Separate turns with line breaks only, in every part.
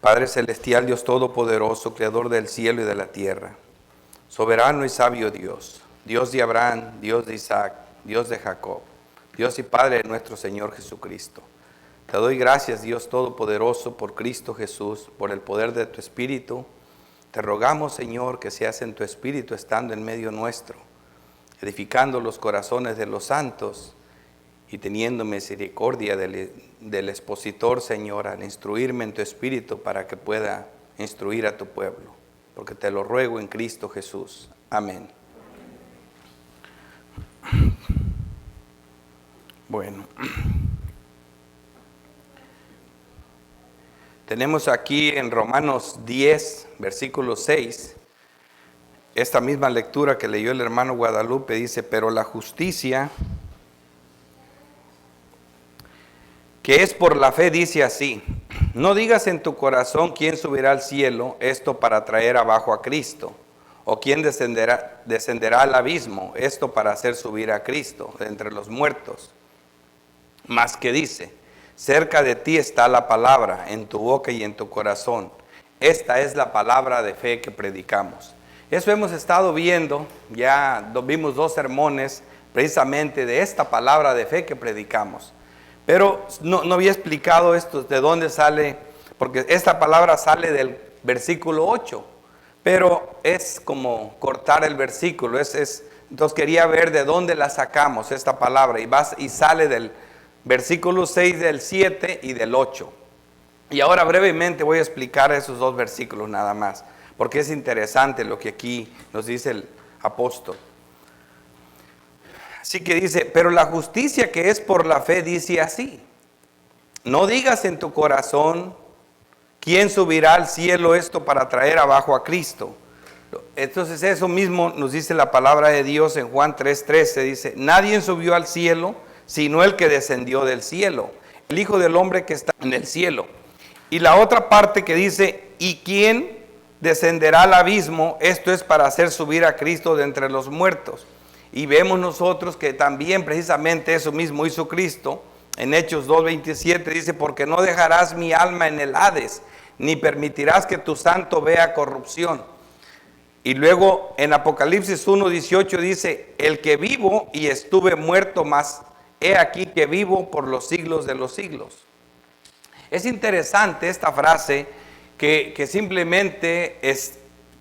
Padre celestial, Dios todopoderoso, creador del cielo y de la tierra, soberano y sabio Dios, Dios de Abraham, Dios de Isaac, Dios de Jacob, Dios y Padre de nuestro Señor Jesucristo. Te doy gracias, Dios todopoderoso, por Cristo Jesús, por el poder de tu Espíritu. Te rogamos, Señor, que seas en tu Espíritu estando en medio nuestro, edificando los corazones de los santos y teniendo misericordia del expositor, Señor, al instruirme en tu Espíritu para que pueda instruir a tu pueblo. Porque te lo ruego en Cristo Jesús. Amén. Bueno. Tenemos aquí en Romanos 10, versículo 6, esta misma lectura que leyó el hermano Guadalupe, dice: pero la justicia que es por la fe dice así: no digas en tu corazón quién subirá al cielo, esto para traer abajo a Cristo, o quién descenderá al abismo, esto para hacer subir a Cristo de entre los muertos. Mas que dice: cerca de ti está la palabra, en tu boca y en tu corazón. Esta es la palabra de fe que predicamos. Eso hemos estado viendo, ya vimos 2 sermones precisamente de esta palabra de fe que predicamos. Pero no había explicado esto, de dónde sale, porque esta palabra sale del versículo 8, pero es como cortar el versículo, entonces quería ver de dónde la sacamos esta palabra, y sale del versículo 6 del 7 y del 8. Y ahora brevemente voy a explicar esos 2 versículos nada más, porque es interesante lo que aquí nos dice el apóstol. Así que dice: pero la justicia que es por la fe dice así: no digas en tu corazón quién subirá al cielo, esto para traer abajo a Cristo. Entonces eso mismo nos dice la palabra de Dios en Juan 3:13, dice: nadie subió al cielo sino el que descendió del cielo, el Hijo del Hombre que está en el cielo. Y la otra parte que dice: ¿y quién descenderá al abismo? Esto es para hacer subir a Cristo de entre los muertos. Y vemos nosotros que también precisamente eso mismo hizo Cristo. En Hechos 2:27 dice: porque no dejarás mi alma en el Hades, ni permitirás que tu santo vea corrupción. Y luego en Apocalipsis 1:18 dice: el que vivo y estuve muerto, mas he aquí que vivo por los siglos de los siglos. Es interesante esta frase que simplemente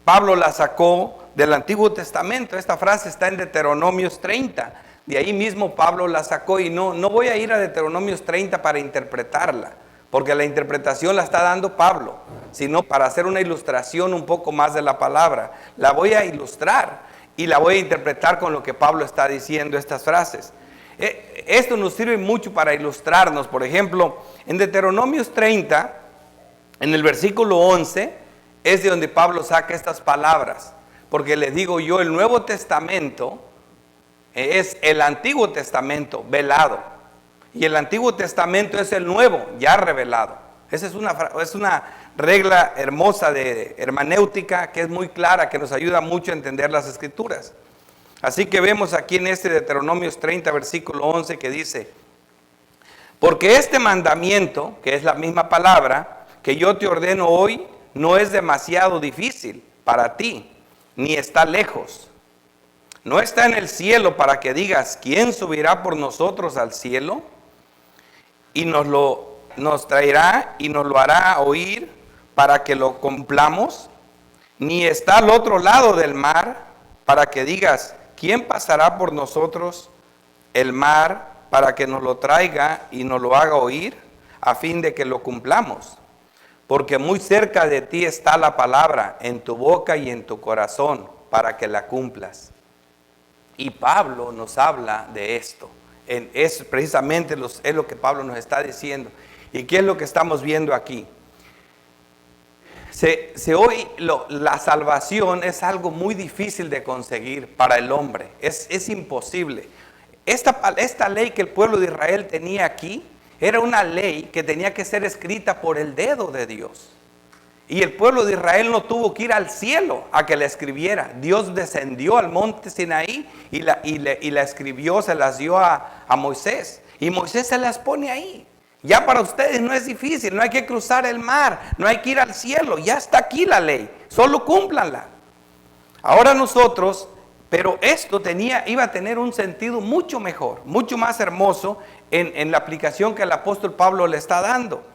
Pablo la sacó del Antiguo Testamento. Esta frase está en Deuteronomios 30. De ahí mismo Pablo la sacó, y no voy a ir a Deuteronomios 30 para interpretarla, porque la interpretación la está dando Pablo, sino para hacer una ilustración un poco más de la palabra. La voy a ilustrar y la voy a interpretar con lo que Pablo está diciendo estas frases. Esto nos sirve mucho para ilustrarnos. Por ejemplo, en Deuteronomios 30, en el versículo 11, es de donde Pablo saca estas palabras. Porque les digo yo, el Nuevo Testamento es el Antiguo Testamento velado, y el Antiguo Testamento es el Nuevo ya revelado. Esa es una regla hermosa de hermenéutica que es muy clara, que nos ayuda mucho a entender las Escrituras. Así que vemos aquí en este Deuteronomios 30, versículo 11, que dice: porque este mandamiento, que es la misma palabra, que yo te ordeno hoy, no es demasiado difícil para ti, ni está lejos. No está en el cielo para que digas: ¿quién subirá por nosotros al cielo? Y nos traerá y nos lo hará oír para que lo cumplamos. Ni está al otro lado del mar para que digas: ¿quién pasará por nosotros el mar para que nos lo traiga y nos lo haga oír, a fin de que lo cumplamos? Porque muy cerca de ti está la palabra, en tu boca y en tu corazón, para que la cumplas. Y Pablo nos habla de esto. Es precisamente es lo que Pablo nos está diciendo. ¿Y qué es lo que estamos viendo aquí? Hoy la salvación es algo muy difícil de conseguir para el hombre. Es imposible. Esta ley que el pueblo de Israel tenía aquí era una ley que tenía que ser escrita por el dedo de Dios. Y el pueblo de Israel no tuvo que ir al cielo a que la escribiera. Dios descendió al monte Sinaí y la escribió, se las dio a Moisés. Y Moisés se las pone ahí. Ya para ustedes no es difícil, no hay que cruzar el mar, no hay que ir al cielo, ya está aquí la ley, solo cúmplanla. Ahora nosotros, pero esto iba a tener un sentido mucho mejor, mucho más hermoso en la aplicación que el apóstol Pablo le está dando.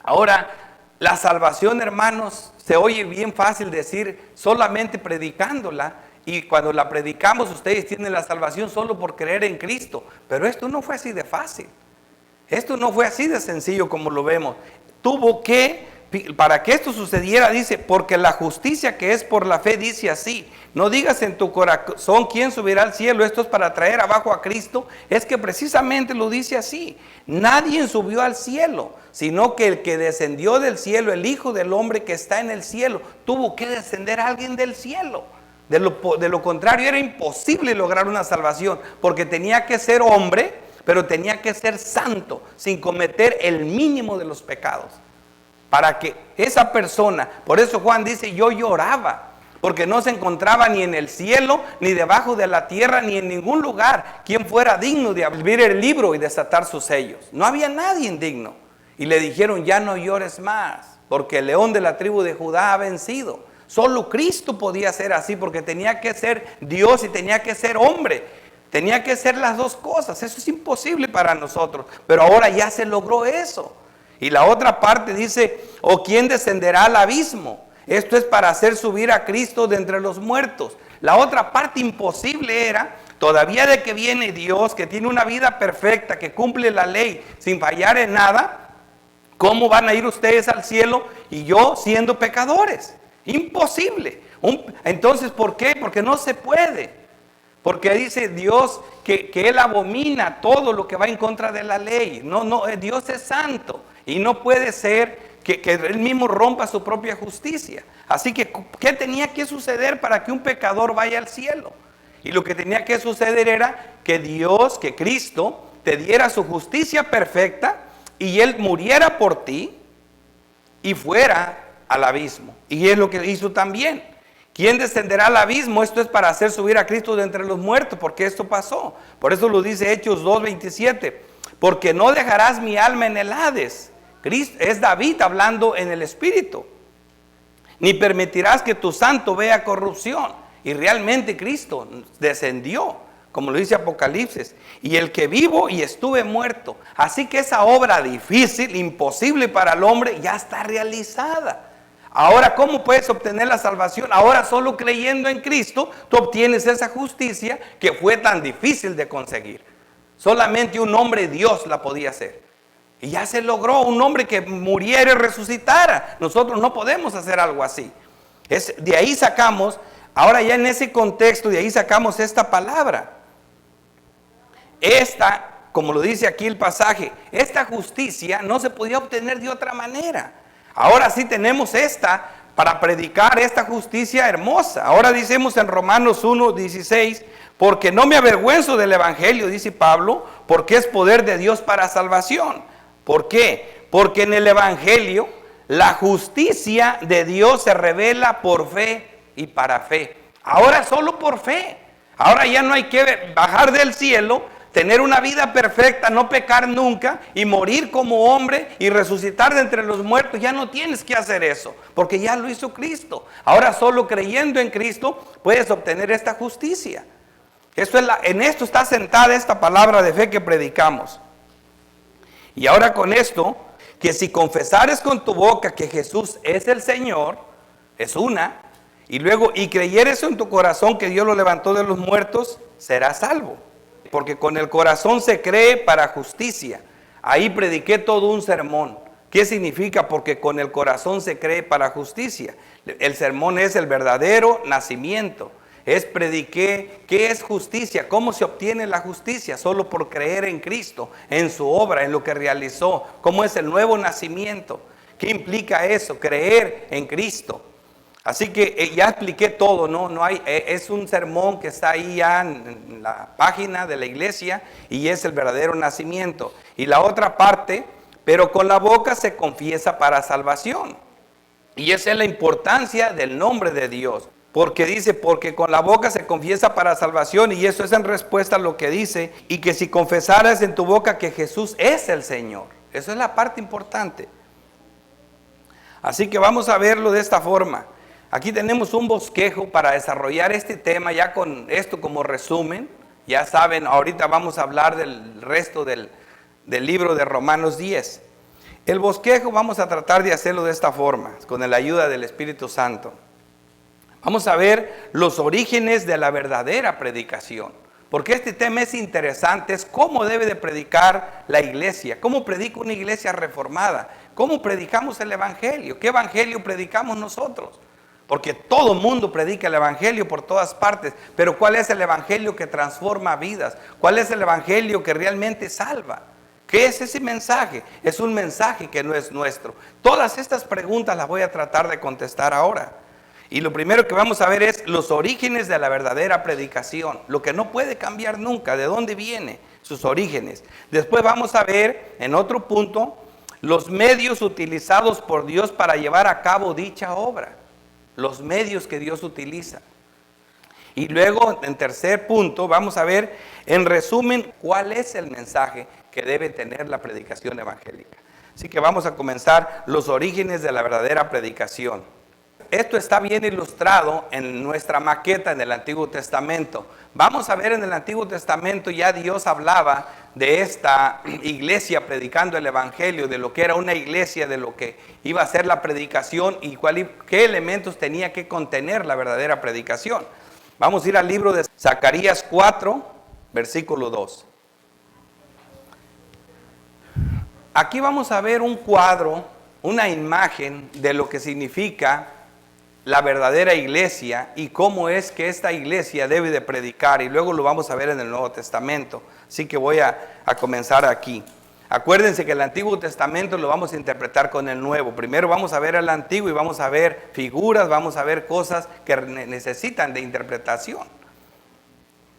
Ahora, la salvación, hermanos, se oye bien fácil decir solamente predicándola, y cuando la predicamos ustedes tienen la salvación solo por creer en Cristo, pero esto no fue así de fácil. Esto no fue así de sencillo como lo vemos. Para que esto sucediera, dice, porque la justicia que es por la fe dice así. No digas en tu corazón quién subirá al cielo, esto es para traer abajo a Cristo. Es que precisamente lo dice así. Nadie subió al cielo, sino que el que descendió del cielo, el Hijo del Hombre que está en el cielo, tuvo que descender a alguien del cielo. De lo contrario era imposible lograr una salvación, porque tenía que ser hombre, pero tenía que ser santo, sin cometer el mínimo de los pecados. Para que esa persona, por eso Juan dice, yo lloraba, porque no se encontraba ni en el cielo, ni debajo de la tierra, ni en ningún lugar, quien fuera digno de abrir el libro y desatar sus sellos. No había nadie digno. Y le dijeron, ya no llores más, porque el león de la tribu de Judá ha vencido. Solo Cristo podía ser así, porque tenía que ser Dios y tenía que ser hombre. Tenía que ser las dos cosas. Eso es imposible para nosotros, pero ahora ya se logró eso. Y la otra parte dice, ¿o quién descenderá al abismo? Esto es para hacer subir a Cristo de entre los muertos. La otra parte imposible era, todavía de que viene Dios, que tiene una vida perfecta, que cumple la ley sin fallar en nada, ¿cómo van a ir ustedes al cielo y yo siendo pecadores? Imposible. Entonces, ¿por qué? Porque no se puede. Porque dice Dios que Él abomina todo lo que va en contra de la ley. No, Dios es santo y no puede ser que Él mismo rompa su propia justicia. Así que, ¿qué tenía que suceder para que un pecador vaya al cielo? Y lo que tenía que suceder era que Dios, que Cristo, te diera su justicia perfecta y Él muriera por ti y fuera al abismo. Y es lo que hizo también. ¿Quién descenderá al abismo? Esto es para hacer subir a Cristo de entre los muertos, porque esto pasó. Por eso lo dice Hechos 2:27. Porque no dejarás mi alma en el Hades. Es David hablando en el Espíritu. Ni permitirás que tu santo vea corrupción. Y realmente Cristo descendió, como lo dice Apocalipsis. Y el que vivo y estuve muerto. Así que esa obra difícil, imposible para el hombre, ya está realizada. Ahora, ¿cómo puedes obtener la salvación? Ahora solo creyendo en Cristo, tú obtienes esa justicia que fue tan difícil de conseguir. Solamente un hombre Dios la podía hacer. Y ya se logró, un hombre que muriera y resucitara. Nosotros no podemos hacer algo así. De ahí sacamos, ahora ya en ese contexto, de ahí sacamos esta palabra. Esta, como lo dice aquí el pasaje, esta justicia no se podía obtener de otra manera. Ahora sí tenemos esta para predicar esta justicia hermosa. Ahora decimos en Romanos 1:16, porque no me avergüenzo del evangelio, dice Pablo, porque es poder de Dios para salvación. ¿Por qué? Porque en el evangelio la justicia de Dios se revela por fe y para fe. Ahora solo por fe. Ahora ya no hay que bajar del cielo, tener una vida perfecta, no pecar nunca y morir como hombre y resucitar de entre los muertos. Ya no tienes que hacer eso, porque ya lo hizo Cristo. Ahora solo creyendo en Cristo puedes obtener esta justicia. En esto está sentada esta palabra de fe que predicamos. Y ahora con esto, que si confesares con tu boca que Jesús es el Señor, es una, y luego y creyeres en tu corazón que Dios lo levantó de los muertos, serás salvo. Porque con el corazón se cree para justicia. Ahí prediqué todo un sermón. ¿Qué significa? Porque con el corazón se cree para justicia. El sermón es el verdadero nacimiento. Prediqué qué es justicia, cómo se obtiene la justicia, solo por creer en Cristo, en su obra, en lo que realizó. ¿Cómo es el nuevo nacimiento? ¿Qué implica eso? Creer en Cristo. Así que ya expliqué todo, ¿no? Es un sermón que está ahí ya en la página de la iglesia y es el verdadero nacimiento. Y la otra parte, pero con la boca se confiesa para salvación. Y esa es la importancia del nombre de Dios. Porque dice, porque con la boca se confiesa para salvación, y eso es en respuesta a lo que dice, y que si confesaras en tu boca que Jesús es el Señor. Eso es la parte importante. Así que vamos a verlo de esta forma. Aquí tenemos un bosquejo para desarrollar este tema, ya con esto como resumen. Ya saben, ahorita vamos a hablar del resto del libro de Romanos 10. El bosquejo vamos a tratar de hacerlo de esta forma, con la ayuda del Espíritu Santo. Vamos a ver los orígenes de la verdadera predicación. Porque este tema es interesante, es cómo debe de predicar la iglesia, cómo predica una iglesia reformada, cómo predicamos el evangelio, qué evangelio predicamos nosotros. Porque todo mundo predica el evangelio por todas partes, pero ¿cuál es el evangelio que transforma vidas? ¿Cuál es el evangelio que realmente salva? ¿Qué es ese mensaje? Es un mensaje que no es nuestro. Todas estas preguntas las voy a tratar de contestar ahora. Y lo primero que vamos a ver es los orígenes de la verdadera predicación, lo que no puede cambiar nunca, de dónde viene, sus orígenes. Después vamos a ver, en otro punto, los medios utilizados por Dios para llevar a cabo dicha obra, los medios que Dios utiliza. Y luego, en tercer punto, vamos a ver, en resumen, cuál es el mensaje que debe tener la predicación evangélica. Así que vamos a comenzar los orígenes de la verdadera predicación. Esto está bien ilustrado en nuestra maqueta en el Antiguo Testamento. Vamos a ver en el Antiguo Testamento ya Dios hablaba de esta iglesia predicando el evangelio, de lo que era una iglesia, de lo que iba a ser la predicación y qué elementos tenía que contener la verdadera predicación. Vamos a ir al libro de Zacarías 4, versículo 2. Aquí vamos a ver un cuadro, una imagen de lo que significa la verdadera iglesia y cómo es que esta iglesia debe de predicar, y luego lo vamos a ver en el Nuevo Testamento. Así que voy a comenzar aquí. Acuérdense que el Antiguo Testamento lo vamos a interpretar con el Nuevo. Primero vamos a ver el Antiguo y vamos a ver figuras, vamos a ver cosas que necesitan de interpretación.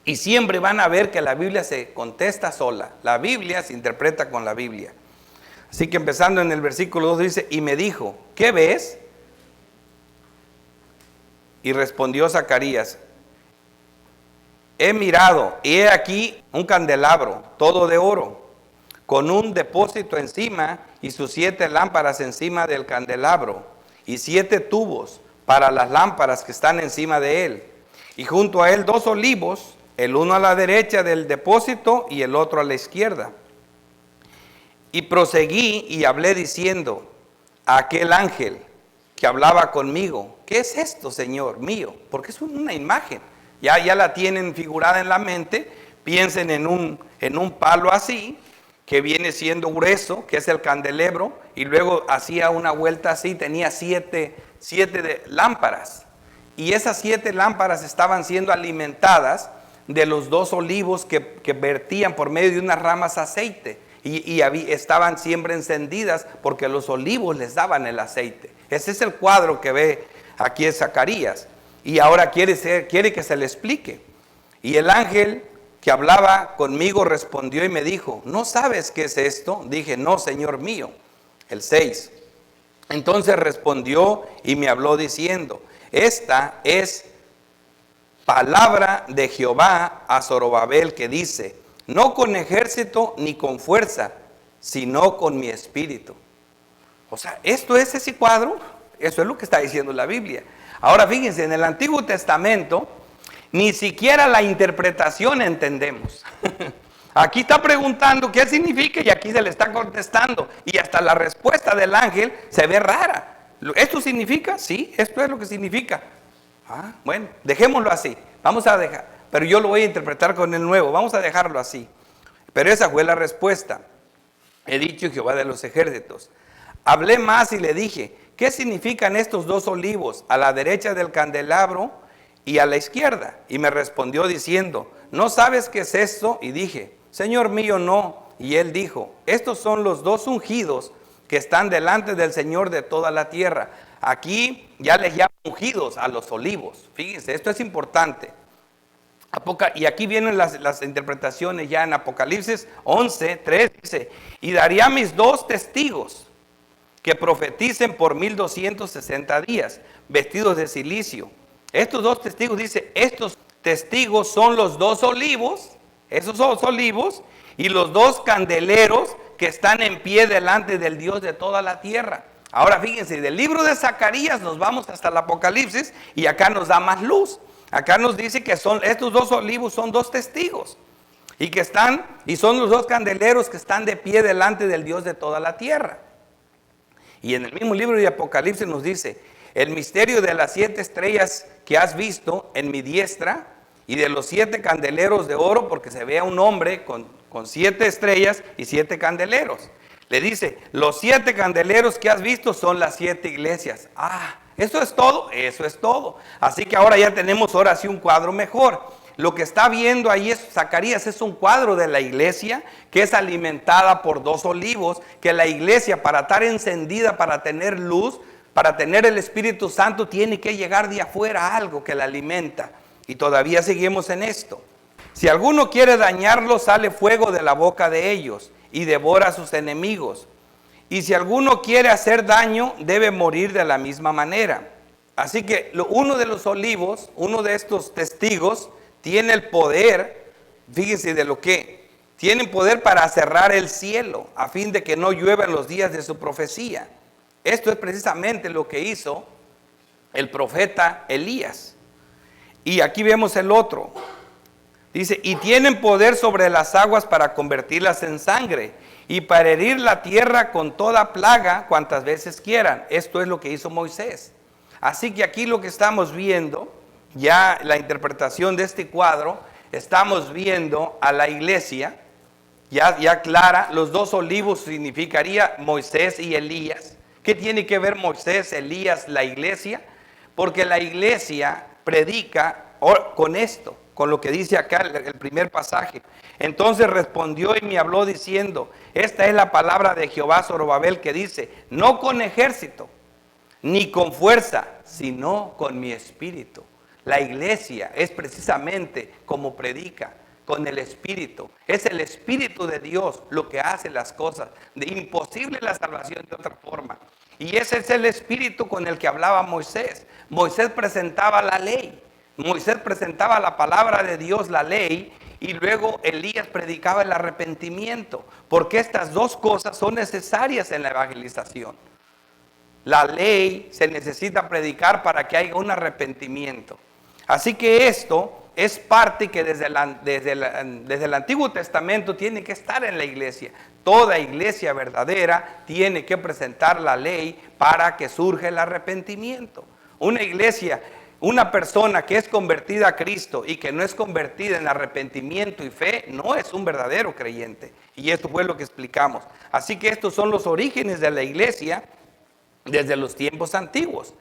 Y siempre van a ver que la Biblia se contesta sola. La Biblia se interpreta con la Biblia. Así que empezando en el versículo 2 dice, y me dijo, ¿qué ves? Y respondió Zacarías, he mirado, y he aquí un candelabro, todo de oro, con un depósito encima y sus 7 lámparas encima del candelabro, y 7 tubos para las lámparas que están encima de él. Y junto a él 2 olivos, el uno a la derecha del depósito y el otro a la izquierda. Y proseguí y hablé diciendo a aquel ángel que hablaba conmigo, ¿qué es esto, Señor mío? Porque es una imagen, ya la tienen figurada en la mente. Piensen en un palo así, que viene siendo grueso, que es el candelabro, y luego hacía una vuelta así, tenía 7 lámparas, y esas 7 lámparas estaban siendo alimentadas de los 2 olivos que vertían por medio de unas ramas aceite, y estaban siempre encendidas porque los olivos les daban el aceite. Ese es el cuadro que ve aquí en Zacarías. Y ahora quiere que se le explique. Y el ángel que hablaba conmigo respondió y me dijo, ¿no sabes qué es esto? Dije, no, Señor mío. El 6. Entonces respondió y me habló diciendo, esta es palabra de Jehová a Zorobabel que dice, no con ejército ni con fuerza, sino con mi espíritu. O sea, esto es ese cuadro, eso es lo que está diciendo la Biblia. Ahora fíjense, en el Antiguo Testamento, ni siquiera la interpretación entendemos. Aquí está preguntando qué significa y aquí se le está contestando. Y hasta la respuesta del ángel se ve rara. ¿Esto significa? Sí, esto es lo que significa. Bueno, dejémoslo así. Vamos a dejar, pero yo lo voy a interpretar con el nuevo. Vamos a dejarlo así. Pero esa fue la respuesta. He dicho Jehová de los ejércitos. Hablé más y le dije, ¿qué significan estos 2 olivos a la derecha del candelabro y a la izquierda? Y me respondió diciendo, ¿no sabes qué es esto? Y dije, Señor mío, no. Y él dijo, estos son los 2 ungidos que están delante del Señor de toda la tierra. Aquí ya les llaman ungidos a los olivos. Fíjense, esto es importante. Y aquí vienen las interpretaciones ya en Apocalipsis 11:3 dice, y daré a mis 2 testigos que profeticen por 1260 días, vestidos de cilicio. Estos 2 testigos, dice, estos testigos son los 2 olivos, esos 2 olivos, y los 2 candeleros que están en pie delante del Dios de toda la tierra. Ahora fíjense, del libro de Zacarías nos vamos hasta el Apocalipsis y acá nos da más luz. Acá nos dice que estos dos olivos son dos testigos y que son los dos candeleros que están de pie delante del Dios de toda la tierra. Y en el mismo libro de Apocalipsis nos dice: el misterio de las 7 estrellas que has visto en mi diestra y de los 7 candeleros de oro, porque se ve a un hombre con 7 estrellas y 7 candeleros. Le dice: los 7 candeleros que has visto son las 7 iglesias. ¿Eso es todo? Eso es todo. Así que ahora ya tenemos ahora sí un cuadro mejor. Lo que está viendo ahí Zacarías es un cuadro de la iglesia que es alimentada por 2 olivos, que la iglesia, para estar encendida, para tener luz, para tener el Espíritu Santo, tiene que llegar de afuera algo que la alimenta. Y todavía seguimos en esto. Si alguno quiere dañarlo, sale fuego de la boca de ellos y devora a sus enemigos. Y si alguno quiere hacer daño, debe morir de la misma manera. Así que uno de los olivos, uno de estos testigos, tiene el poder, fíjense de lo que, tienen poder para cerrar el cielo, a fin de que no llueva en los días de su profecía. Esto es precisamente lo que hizo el profeta Elías. Y aquí vemos el otro. Dice: y tienen poder sobre las aguas para convertirlas en sangre y para herir la tierra con toda plaga cuantas veces quieran. Esto es lo que hizo Moisés. Así que aquí lo que estamos viendo, ya la interpretación de este cuadro, estamos viendo a la iglesia, ya clara. Los 2 olivos significaría Moisés y Elías. ¿Qué tiene que ver Moisés, Elías, la iglesia? Porque la iglesia predica con esto, con lo que dice acá el primer pasaje. Entonces respondió y me habló diciendo: esta es la palabra de Jehová a Zorobabel, que dice: no con ejército, ni con fuerza, sino con mi espíritu. La iglesia es precisamente como predica, con el Espíritu. Es el Espíritu de Dios lo que hace las cosas. Imposible la salvación de otra forma. Y ese es el Espíritu con el que hablaba Moisés. Moisés presentaba la ley. Moisés presentaba la palabra de Dios, la ley, y luego Elías predicaba el arrepentimiento. Porque estas 2 cosas son necesarias en la evangelización. La ley se necesita predicar para que haya un arrepentimiento. Así que esto es parte que desde el Antiguo Testamento tiene que estar en la iglesia. Toda iglesia verdadera tiene que presentar la ley para que surja el arrepentimiento. Una iglesia, una persona que es convertida a Cristo y que no es convertida en arrepentimiento y fe, no es un verdadero creyente. Y esto fue lo que explicamos. Así que estos son los orígenes de la iglesia desde los tiempos antiguos.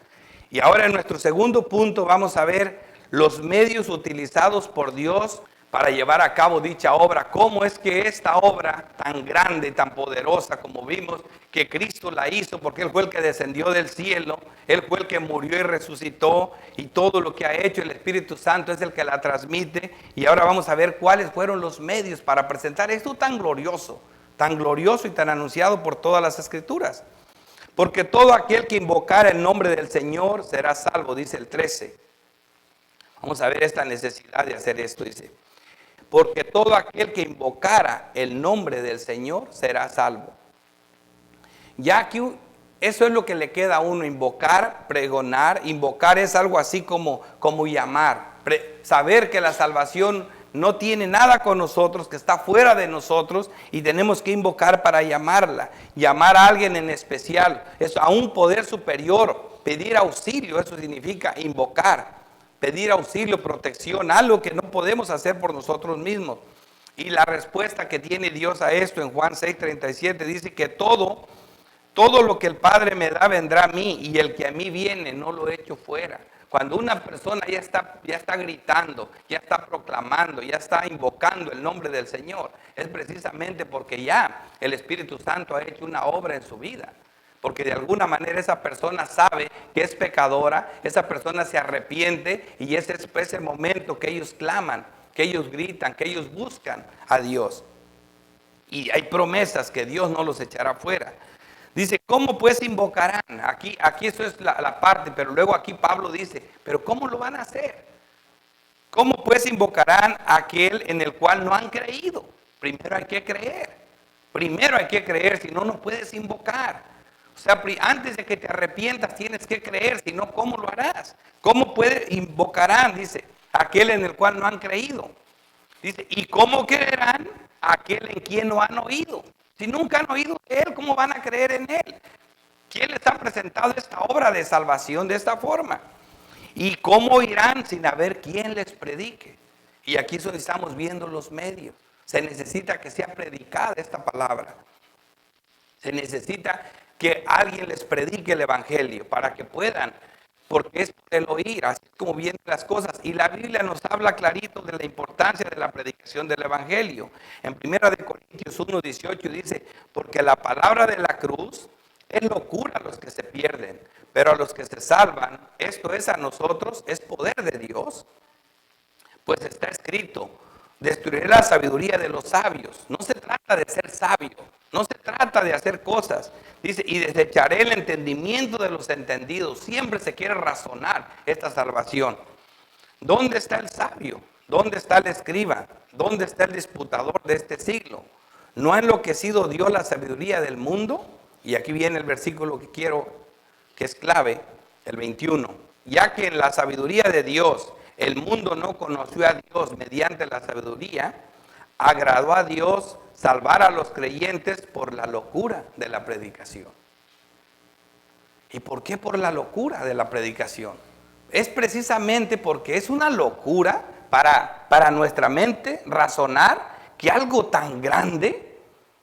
Y ahora en nuestro segundo punto vamos a ver los medios utilizados por Dios para llevar a cabo dicha obra. ¿Cómo es que esta obra tan grande, tan poderosa, como vimos que Cristo la hizo, porque Él fue el que descendió del cielo, Él fue el que murió y resucitó, y todo lo que ha hecho el Espíritu Santo es el que la transmite? Y ahora vamos a ver cuáles fueron los medios para presentar esto tan glorioso y tan anunciado por todas las Escrituras. Porque todo aquel que invocara el nombre del Señor será salvo, dice el 13. Vamos a ver esta necesidad de hacer esto, dice: porque todo aquel que invocara el nombre del Señor será salvo. Ya aquí eso es lo que le queda a uno: invocar, pregonar. Invocar es algo así como llamar, saber que la salvación no tiene nada con nosotros, que está fuera de nosotros, y tenemos que invocar para llamarla. Llamar a alguien en especial, es a un poder superior, pedir auxilio. Eso significa invocar. Pedir auxilio, protección, algo que no podemos hacer por nosotros mismos. Y la respuesta que tiene Dios a esto en Juan 6:37 dice que todo lo que el Padre me da vendrá a mí, y el que a mí viene no lo echo fuera. Cuando una persona ya está gritando, ya está proclamando, ya está invocando el nombre del Señor, es precisamente porque ya el Espíritu Santo ha hecho una obra en su vida. Porque de alguna manera esa persona sabe que es pecadora, esa persona se arrepiente, y ese es ese momento que ellos claman, que ellos gritan, que ellos buscan a Dios. Y hay promesas que Dios no los echará fuera. Dice: ¿cómo pues invocarán? Aquí eso es la parte, pero luego aquí Pablo dice: ¿pero cómo lo van a hacer? ¿Cómo pues invocarán a aquel en el cual no han creído? Primero hay que creer. Primero hay que creer, si no, no puedes invocar. O sea, antes de que te arrepientas tienes que creer, si no, ¿cómo lo harás? ¿Cómo invocarán? Dice, aquel en el cual no han creído. Dice, ¿y cómo creerán aquel en quien no han oído? Si nunca han oído de Él, ¿cómo van a creer en Él? ¿Quién les ha presentado esta obra de salvación de esta forma? ¿Y cómo irán sin haber quien les predique? Y aquí es donde estamos viendo los medios. Se necesita que sea predicada esta palabra. Se necesita que alguien les predique el evangelio para que puedan, porque es el oír, así es como vienen las cosas. Y la Biblia nos habla clarito de la importancia de la predicación del evangelio. En 1 Corintios 1:18 dice, porque la palabra de la cruz es locura a los que se pierden, pero a los que se salvan, esto es a nosotros, es poder de Dios. Pues está escrito, destruiré la sabiduría de los sabios. No se trata de ser sabio, no se trata de hacer cosas. Dice, y desecharé el entendimiento de los entendidos. Siempre se quiere razonar esta salvación. ¿Dónde está el sabio? ¿Dónde está el escriba? ¿Dónde está el disputador de este siglo? ¿No ha enloquecido Dios la sabiduría del mundo? Y aquí viene el versículo que quiero, que es clave, el 21. Ya que en la sabiduría de Dios el mundo no conoció a Dios mediante la sabiduría, agradó a Dios salvar a los creyentes por la locura de la predicación. ¿Y por qué por la locura de la predicación? Es precisamente porque es una locura para nuestra mente razonar que algo tan grande,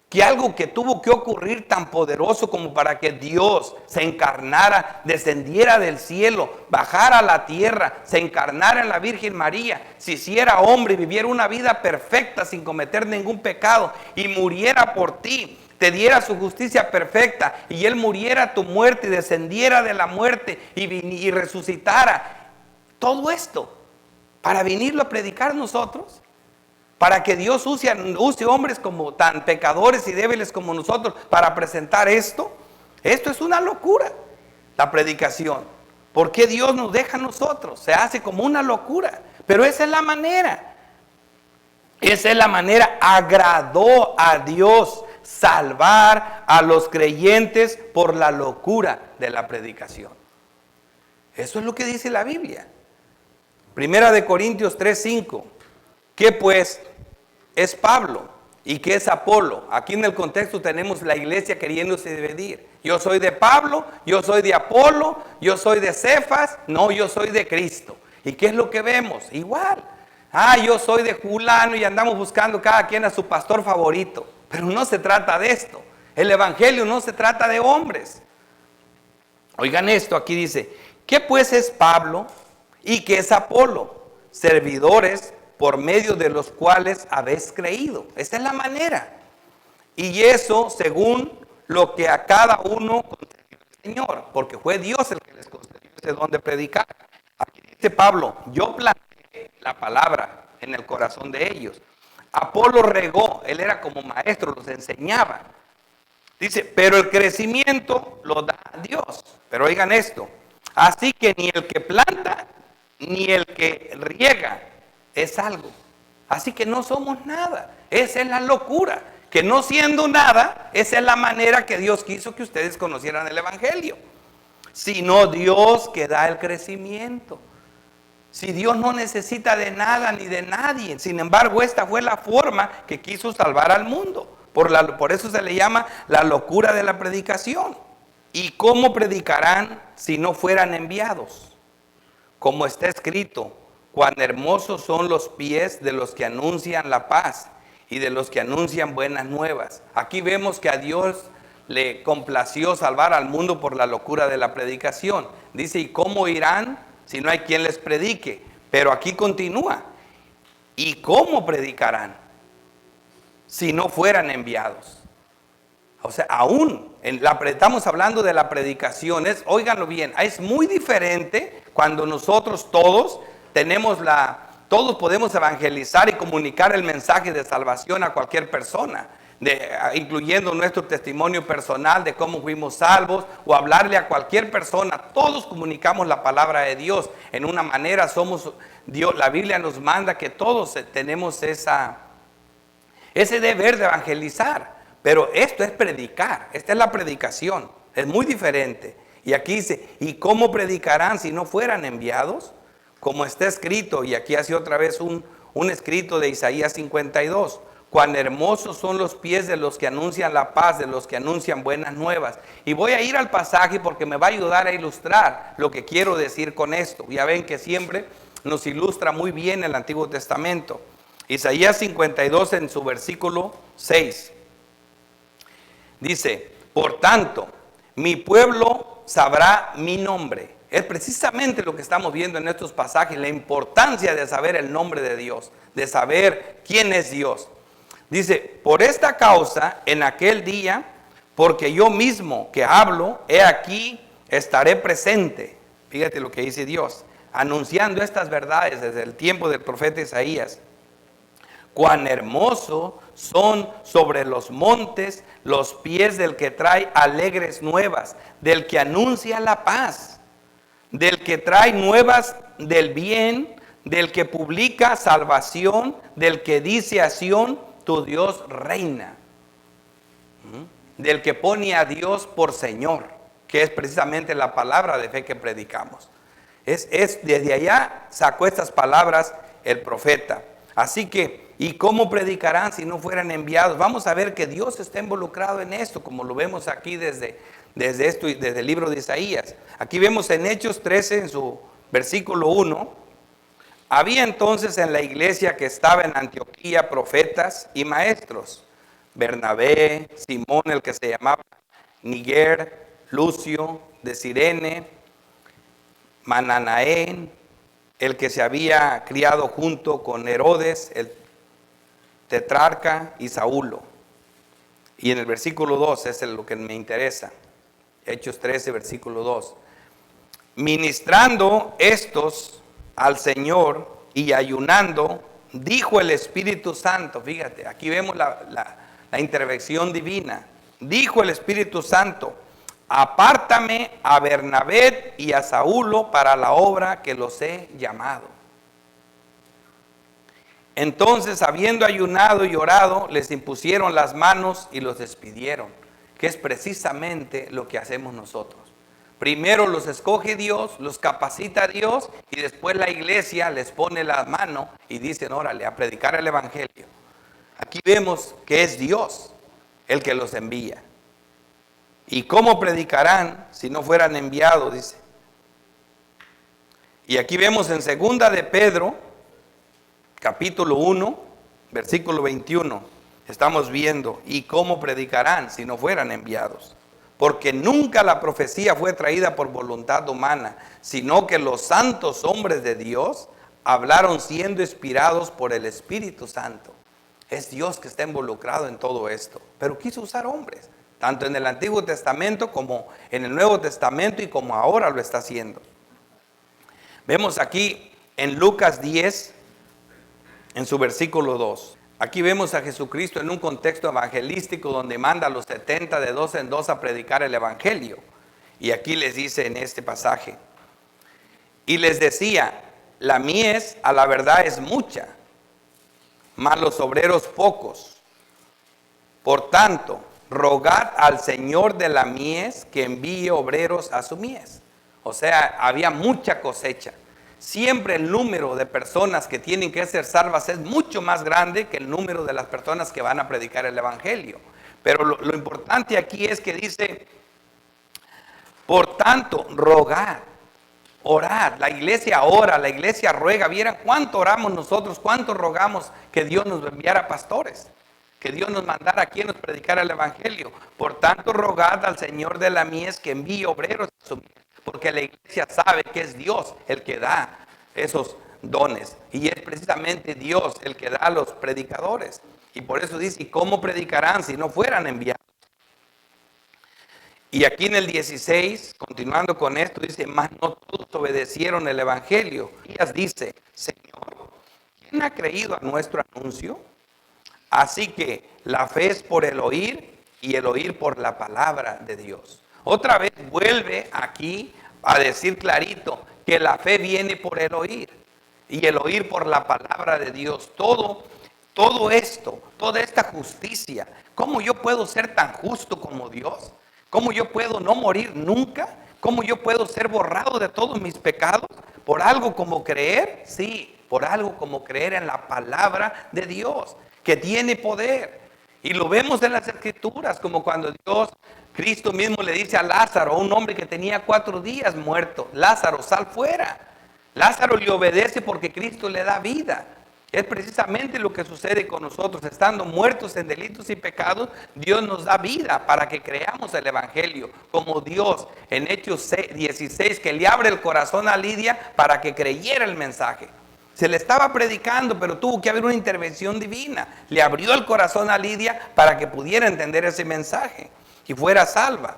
que algo que tuvo que ocurrir tan poderoso como para que Dios se encarnara, descendiera del cielo, bajara a la tierra, se encarnara en la Virgen María, se hiciera hombre y viviera una vida perfecta sin cometer ningún pecado y muriera por ti, te diera su justicia perfecta y Él muriera tu muerte y descendiera de la muerte y resucitara. Todo esto para venirlo a predicar nosotros. Para que Dios use hombres como tan pecadores y débiles como nosotros para presentar esto. Esto es una locura, la predicación. ¿Por qué Dios nos deja a nosotros? Se hace como una locura. Pero esa es la manera. Esa es la manera. Agradó a Dios salvar a los creyentes por la locura de la predicación. Eso es lo que dice la Biblia. 1 Corintios 3:5. ¿Qué pues es Pablo y qué es Apolo? Aquí en el contexto tenemos la iglesia queriéndose dividir. Yo soy de Pablo, yo soy de Apolo, yo soy de Cefas, no, yo soy de Cristo. ¿Y qué es lo que vemos? Igual. Yo soy de fulano y andamos buscando cada quien a su pastor favorito. Pero no se trata de esto. El evangelio no se trata de hombres. Oigan esto, aquí dice, ¿qué pues es Pablo y qué es Apolo? Servidores por medio de los cuales habéis creído. Esa es la manera. Y eso según lo que a cada uno concedió el Señor, porque fue Dios el que les concedió ese don de predicar. Aquí dice Pablo, yo planté la palabra en el corazón de ellos. Apolo regó, él era como maestro, los enseñaba. Dice, pero el crecimiento lo da Dios. Pero oigan esto, así que ni el que planta, ni el que riega, es algo. Así que no somos nada. Esa es la locura. Que no siendo nada, esa es la manera que Dios quiso que ustedes conocieran el evangelio. Sino Dios que da el crecimiento. Si Dios no necesita de nada ni de nadie. Sin embargo, esta fue la forma que quiso salvar al mundo. Por eso se le llama la locura de la predicación. ¿Y cómo predicarán si no fueran enviados? Como está escrito, cuán hermosos son los pies de los que anuncian la paz y de los que anuncian buenas nuevas. Aquí vemos que a Dios le complació salvar al mundo por la locura de la predicación. Dice, ¿y cómo irán si no hay quien les predique? Pero aquí continúa. ¿Y cómo predicarán si no fueran enviados? O sea, aún estamos hablando de la predicación. Óiganlo bien, es muy diferente cuando nosotros todos podemos evangelizar y comunicar el mensaje de salvación a cualquier persona, incluyendo nuestro testimonio personal de cómo fuimos salvos, o hablarle a cualquier persona. Todos comunicamos la palabra de Dios. En una manera Dios, la Biblia nos manda que todos tenemos ese deber de evangelizar. Pero esto es predicar, esta es la predicación, es muy diferente. Y aquí dice, ¿y cómo predicarán si no fueran enviados? Como está escrito, y aquí hace otra vez un escrito de Isaías 52. Cuán hermosos son los pies de los que anuncian la paz, de los que anuncian buenas nuevas. Y voy a ir al pasaje porque me va a ayudar a ilustrar lo que quiero decir con esto. Ya ven que siempre nos ilustra muy bien el Antiguo Testamento. Isaías 52 en su versículo 6. Dice, por tanto, mi pueblo sabrá mi nombre. Es precisamente lo que estamos viendo en estos pasajes, la importancia de saber el nombre de Dios, de saber quién es Dios. Dice, por esta causa, en aquel día, porque yo mismo que hablo, he aquí, estaré presente. Fíjate lo que dice Dios, anunciando estas verdades desde el tiempo del profeta Isaías. Cuán hermoso son sobre los montes los pies del que trae alegres nuevas, del que anuncia la paz, del que trae nuevas del bien, del que publica salvación, del que dice a Sión, tu Dios reina. Del que pone a Dios por Señor, que es precisamente la palabra de fe que predicamos. Desde allá sacó estas palabras el profeta. Así que, ¿y cómo predicarán si no fueran enviados? Vamos a ver que Dios está involucrado en esto, como lo vemos aquí desde el libro de Isaías. Aquí vemos en Hechos 13, en su versículo 1, había entonces en la iglesia que estaba en Antioquía profetas y maestros, Bernabé, Simón el que se llamaba Niger, Lucio de Cirene, Mananaén, el que se había criado junto con Herodes, el tetrarca, y Saulo. Y en el versículo 2 es lo que me interesa. Hechos 13, versículo 2. Ministrando estos al Señor y ayunando, dijo el Espíritu Santo. Fíjate, aquí vemos la intervención divina. Dijo el Espíritu Santo, apártame a Bernabé y a Saulo para la obra que los he llamado. Entonces, habiendo ayunado y orado, les impusieron las manos y los despidieron, que es precisamente lo que hacemos nosotros. Primero los escoge Dios, los capacita Dios, y después la iglesia les pone la mano y dicen, órale, a predicar el evangelio. Aquí vemos que es Dios el que los envía. ¿Y cómo predicarán si no fueran enviados? Dice. Y aquí vemos en segunda de Pedro, capítulo 1, versículo 21. Estamos viendo, ¿y cómo predicarán si no fueran enviados? Porque nunca la profecía fue traída por voluntad humana, sino que los santos hombres de Dios hablaron siendo inspirados por el Espíritu Santo. Es Dios que está involucrado en todo esto, pero quiso usar hombres, tanto en el Antiguo Testamento como en el Nuevo Testamento y como ahora lo está haciendo. Vemos aquí en Lucas 10, en su versículo 2. Aquí vemos a Jesucristo en un contexto evangelístico donde manda a los 70 de dos en dos a predicar el evangelio. Y aquí les dice en este pasaje, y les decía, la mies a la verdad es mucha, mas los obreros pocos. Por tanto, rogad al Señor de la mies que envíe obreros a su mies. O sea, había mucha cosecha. Siempre el número de personas que tienen que ser salvas es mucho más grande que el número de las personas que van a predicar el evangelio. Pero lo importante aquí es que dice, por tanto, rogad, orad. La iglesia ora, la iglesia ruega. ¿Vieran cuánto oramos nosotros? ¿Cuánto rogamos que Dios nos enviara pastores? Que Dios nos mandara a quien nos predicara el evangelio. Por tanto, rogad al Señor de la mies que envíe obreros a su mies. Porque la iglesia sabe que es Dios el que da esos dones. Y es precisamente Dios el que da a los predicadores. Y por eso dice, ¿y cómo predicarán si no fueran enviados? Y aquí en el 16, continuando con esto, dice, mas no todos obedecieron el evangelio. Y dice, Señor, ¿quién ha creído a nuestro anuncio? Así que la fe es por el oír y el oír por la palabra de Dios. Otra vez vuelve aquí a decir clarito que la fe viene por el oír y el oír por la palabra de Dios. Todo esto, toda esta justicia, ¿Cómo yo puedo ser tan justo como Dios? ¿Cómo yo puedo no morir nunca? ¿Cómo yo puedo ser borrado de todos mis pecados? ¿Por algo como creer? Sí, por algo como creer en la palabra de Dios, que tiene poder. Y lo vemos en las Escrituras, como cuando Cristo mismo le dice a Lázaro, un hombre que tenía 4 días muerto: Lázaro, sal fuera. Lázaro le obedece porque Cristo le da vida. Es precisamente lo que sucede con nosotros. Estando muertos en delitos y pecados, Dios nos da vida para que creamos el Evangelio. Como Dios en Hechos 16, que le abre el corazón a Lidia para que creyera el mensaje. Se le estaba predicando, pero tuvo que haber una intervención divina. Le abrió el corazón a Lidia para que pudiera entender ese mensaje y fuera salva.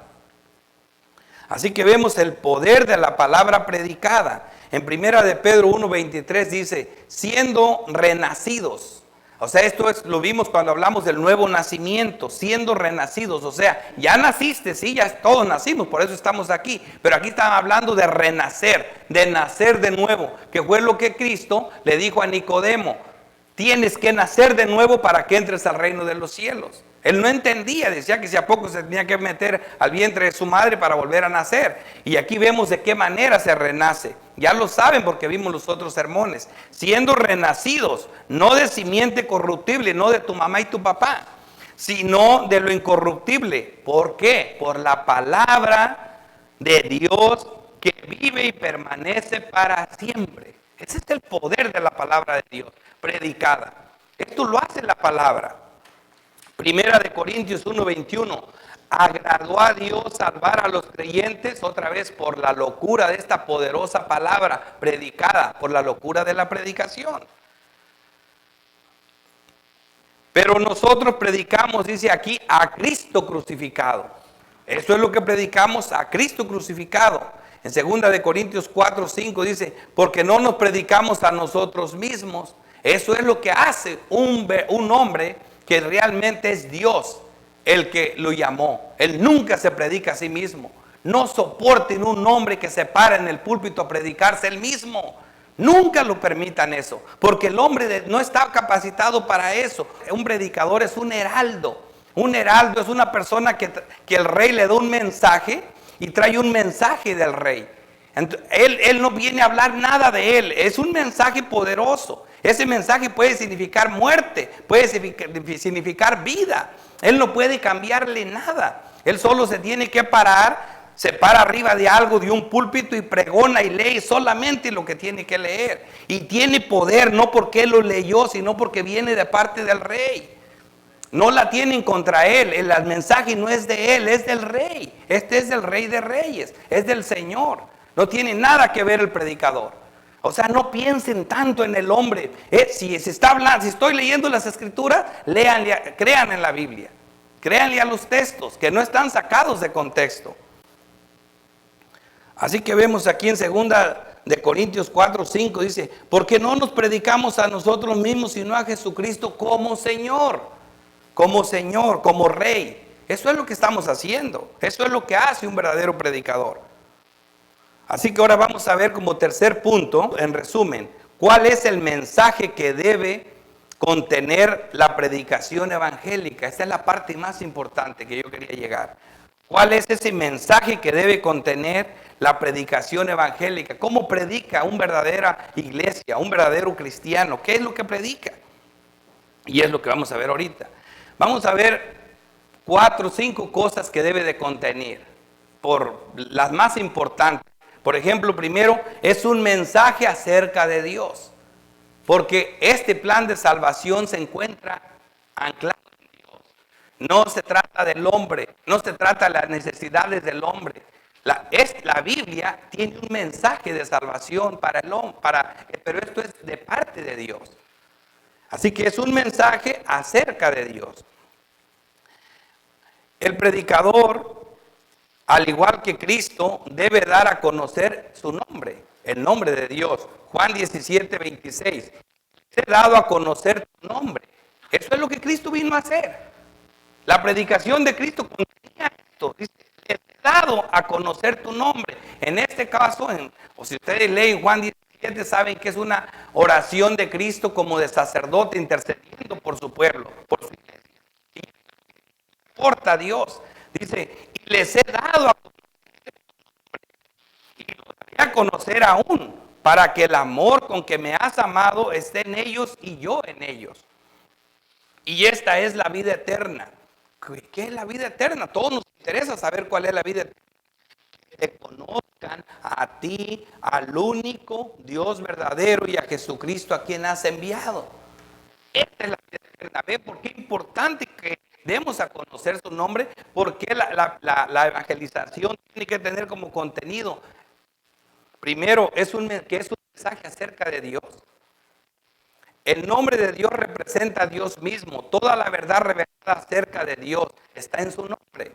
Así que vemos el poder de la palabra predicada. En primera de Pedro 1:23 dice, siendo renacidos. O sea, lo vimos cuando hablamos del nuevo nacimiento, siendo renacidos. O sea, ya naciste, sí, ya todos nacimos, por eso estamos aquí. Pero aquí están hablando de renacer, de nacer de nuevo, que fue lo que Cristo le dijo a Nicodemo: tienes que nacer de nuevo para que entres al reino de los cielos. Él no entendía, decía que si a poco se tenía que meter al vientre de su madre para volver a nacer. Y aquí vemos de qué manera se renace. Ya lo saben porque vimos los otros sermones. Siendo renacidos, no de simiente corruptible, no de tu mamá y tu papá, sino de lo incorruptible. ¿Por qué? Por la palabra de Dios que vive y permanece para siempre. Ese es el poder de la palabra de Dios predicada. Esto lo hace la palabra. Primera de Corintios 1:21. Agradó a Dios salvar a los creyentes, otra vez, por la locura de esta poderosa palabra predicada, por la locura de la predicación. Pero nosotros predicamos, dice aquí, a Cristo crucificado. Eso es lo que predicamos, a Cristo crucificado. En 2 de Corintios 4:5 dice, porque no nos predicamos a nosotros mismos. Eso es lo que hace un hombre que realmente es Dios el que lo llamó. Él nunca se predica a sí mismo. No soporten un hombre que se para en el púlpito a predicarse él mismo. Nunca lo permitan eso, porque el hombre no está capacitado para eso. Un predicador es un heraldo. Un heraldo es una persona que el rey le da un mensaje y trae un mensaje del rey. Él no viene a hablar nada de él, es un mensaje poderoso. Ese mensaje puede significar muerte, puede significar vida. Él no puede cambiarle nada. Él solo se tiene que parar, se para arriba de algo, de un púlpito, y pregona y lee solamente lo que tiene que leer. Y tiene poder, no porque él lo leyó, sino porque viene de parte del rey. No la tienen contra él, el mensaje no es de él, es del rey. Este es del Rey de Reyes, es del Señor. No tiene nada que ver el predicador. O sea, no piensen tanto en el hombre. Si estoy leyendo las Escrituras, léanle, crean en la Biblia. Créanle a los textos que no están sacados de contexto. Así que vemos aquí en 2 de Corintios 4:5 dice, porque no nos predicamos a nosotros mismos, sino a Jesucristo como Señor, como Rey. Eso es lo que estamos haciendo. Eso es lo que hace un verdadero predicador. Así que ahora vamos a ver como tercer punto, en resumen, cuál es el mensaje que debe contener la predicación evangélica. Esta es la parte más importante que yo quería llegar. ¿Cuál es ese mensaje que debe contener la predicación evangélica? ¿Cómo predica una verdadera iglesia, un verdadero cristiano? ¿Qué es lo que predica? Y es lo que vamos a ver ahorita. Vamos a ver 4 o 5 cosas que debe de contener, por las más importantes. Por ejemplo, primero, es un mensaje acerca de Dios, porque este plan de salvación se encuentra anclado en Dios. No se trata del hombre, no se trata de las necesidades del hombre. La Biblia tiene un mensaje de salvación para el hombre, pero esto es de parte de Dios. Así que es un mensaje acerca de Dios. El predicador, al igual que Cristo, debe dar a conocer su nombre, el nombre de Dios. Juan 17:26. He dado a conocer tu nombre. Eso es lo que Cristo vino a hacer. La predicación de Cristo contenía esto. Dice, he dado a conocer tu nombre. En este caso, o si ustedes leen Juan 17, saben que es una oración de Cristo como de sacerdote intercediendo por su pueblo, por su iglesia. importa a Dios. Dice, y les he dado a conocer aún, para que el amor con que me has amado esté en ellos y yo en ellos. Y esta es la vida eterna. ¿Qué es la vida eterna? Todos nos interesa saber cuál es la vida eterna. Que te conozcan a ti, al único Dios verdadero y a Jesucristo a quien has enviado. Esta es la vida eterna. ¿Ve por qué es importante que demos a conocer su nombre? Porque la evangelización tiene que tener como contenido, primero, que es un mensaje acerca de Dios. El nombre de Dios representa a Dios mismo. Toda la verdad revelada acerca de Dios está en su nombre.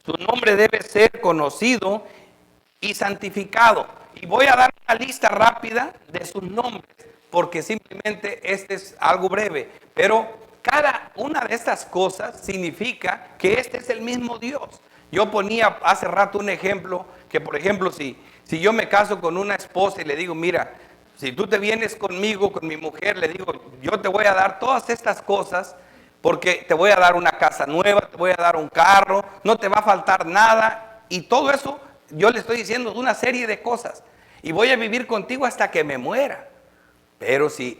Su nombre debe ser conocido y santificado. Y voy a dar una lista rápida de sus nombres, porque simplemente este es algo breve. Pero cada una de estas cosas significa que este es el mismo Dios. Yo ponía hace rato un ejemplo, que por ejemplo, si yo me caso con una esposa y le digo, mira, si tú te vienes conmigo, con mi mujer, le digo, yo te voy a dar todas estas cosas, porque te voy a dar una casa nueva, te voy a dar un carro, no te va a faltar nada. Y todo eso yo le estoy diciendo una serie de cosas. Y voy a vivir contigo hasta que me muera. Pero si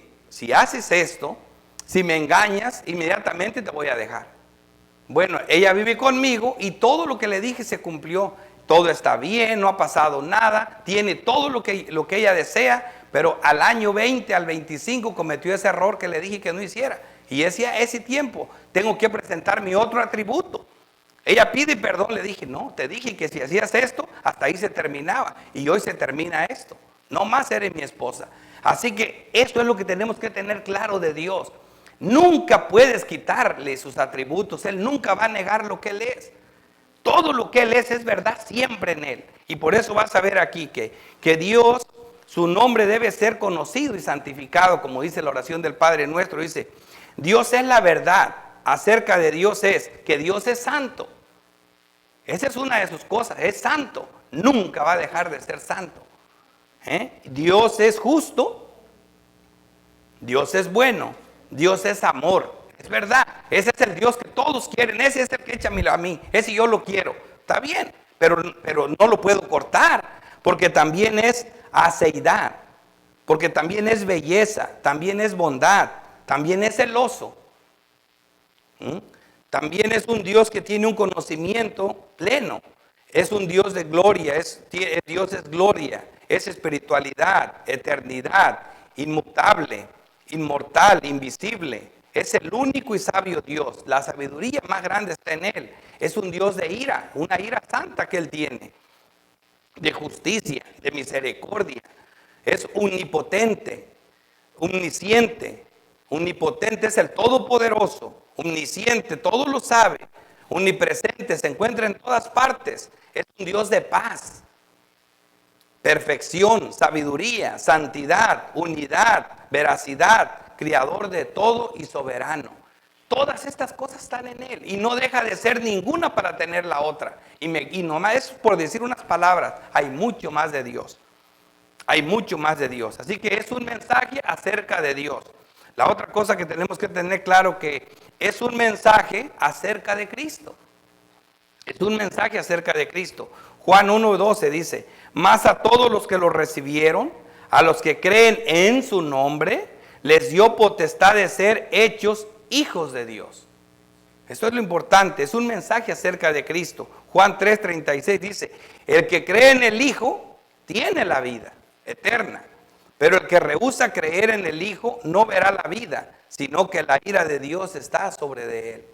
haces esto, si me engañas, inmediatamente te voy a dejar. Bueno, ella vive conmigo y todo lo que le dije se cumplió. Todo está bien, no ha pasado nada, tiene todo lo que ella desea, pero al año 20, al 25 cometió ese error que le dije que no hiciera. Y ese tiempo tengo que presentar mi otro atributo. Ella pide perdón, le dije, no, te dije que si hacías esto, hasta ahí se terminaba. Y hoy se termina esto. No más eres mi esposa. Así que esto es lo que tenemos que tener claro de Dios. Nunca puedes quitarle sus atributos. Él nunca va a negar lo que Él es. Todo lo que Él es verdad siempre en Él. Y por eso vas a ver aquí que Dios, su nombre debe ser conocido y santificado, como dice la oración del Padre Nuestro. Dice, Dios es la verdad. Acerca de Dios es que Dios es santo. Esa es una de sus cosas, es santo. Nunca va a dejar de ser santo. Dios es justo. Dios es bueno. Dios es amor. Es verdad. Ese es el Dios que todos quieren. Ese es el que echa a mí. Ese yo lo quiero. Está bien. Pero no lo puedo cortar. Porque también es aceidad. Porque también es belleza. También es bondad. También es celoso. También es un Dios que tiene un conocimiento pleno. Es un Dios de gloria. Dios es gloria. Es espiritualidad, eternidad, inmutable, inmortal, invisible. Es el único y sabio Dios. La sabiduría más grande está en Él. Es un Dios de ira, una ira santa que Él tiene. De justicia, de misericordia. Es omnipotente, omnisciente. Omnipotente es el todopoderoso. Omnisciente, todo lo sabe. Omnipresente, se encuentra en todas partes. Es un Dios de paz. Perfección, sabiduría, santidad, unidad, veracidad, creador de todo y soberano. Todas estas cosas están en Él y no deja de ser ninguna para tener la otra. Y nomás es por decir unas palabras, hay mucho más de Dios. Hay mucho más de Dios. Así que es un mensaje acerca de Dios. La otra cosa que tenemos que tener claro que es un mensaje acerca de Cristo. Es un mensaje acerca de Cristo. Juan 1:12 dice, mas a todos los que lo recibieron, a los que creen en su nombre, les dio potestad de ser hechos hijos de Dios. Esto es lo importante, es un mensaje acerca de Cristo. Juan 3:36 dice, el que cree en el Hijo tiene la vida eterna, pero el que rehúsa creer en el Hijo no verá la vida, sino que la ira de Dios está sobre de él.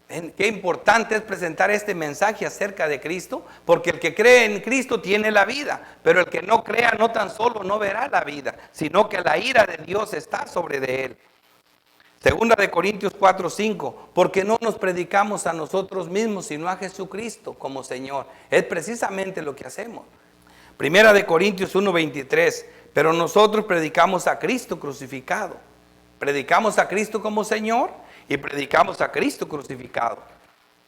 ¿Ven? Qué importante es presentar este mensaje acerca de Cristo, porque el que cree en Cristo tiene la vida, pero el que no crea no tan solo no verá la vida, sino que la ira de Dios está sobre de él. Segunda de Corintios 4:5, porque no nos predicamos a nosotros mismos, sino a Jesucristo como Señor. Es precisamente lo que hacemos. Primera de Corintios 1:23, pero nosotros predicamos a Cristo crucificado. Predicamos a Cristo como Señor y predicamos a Cristo crucificado.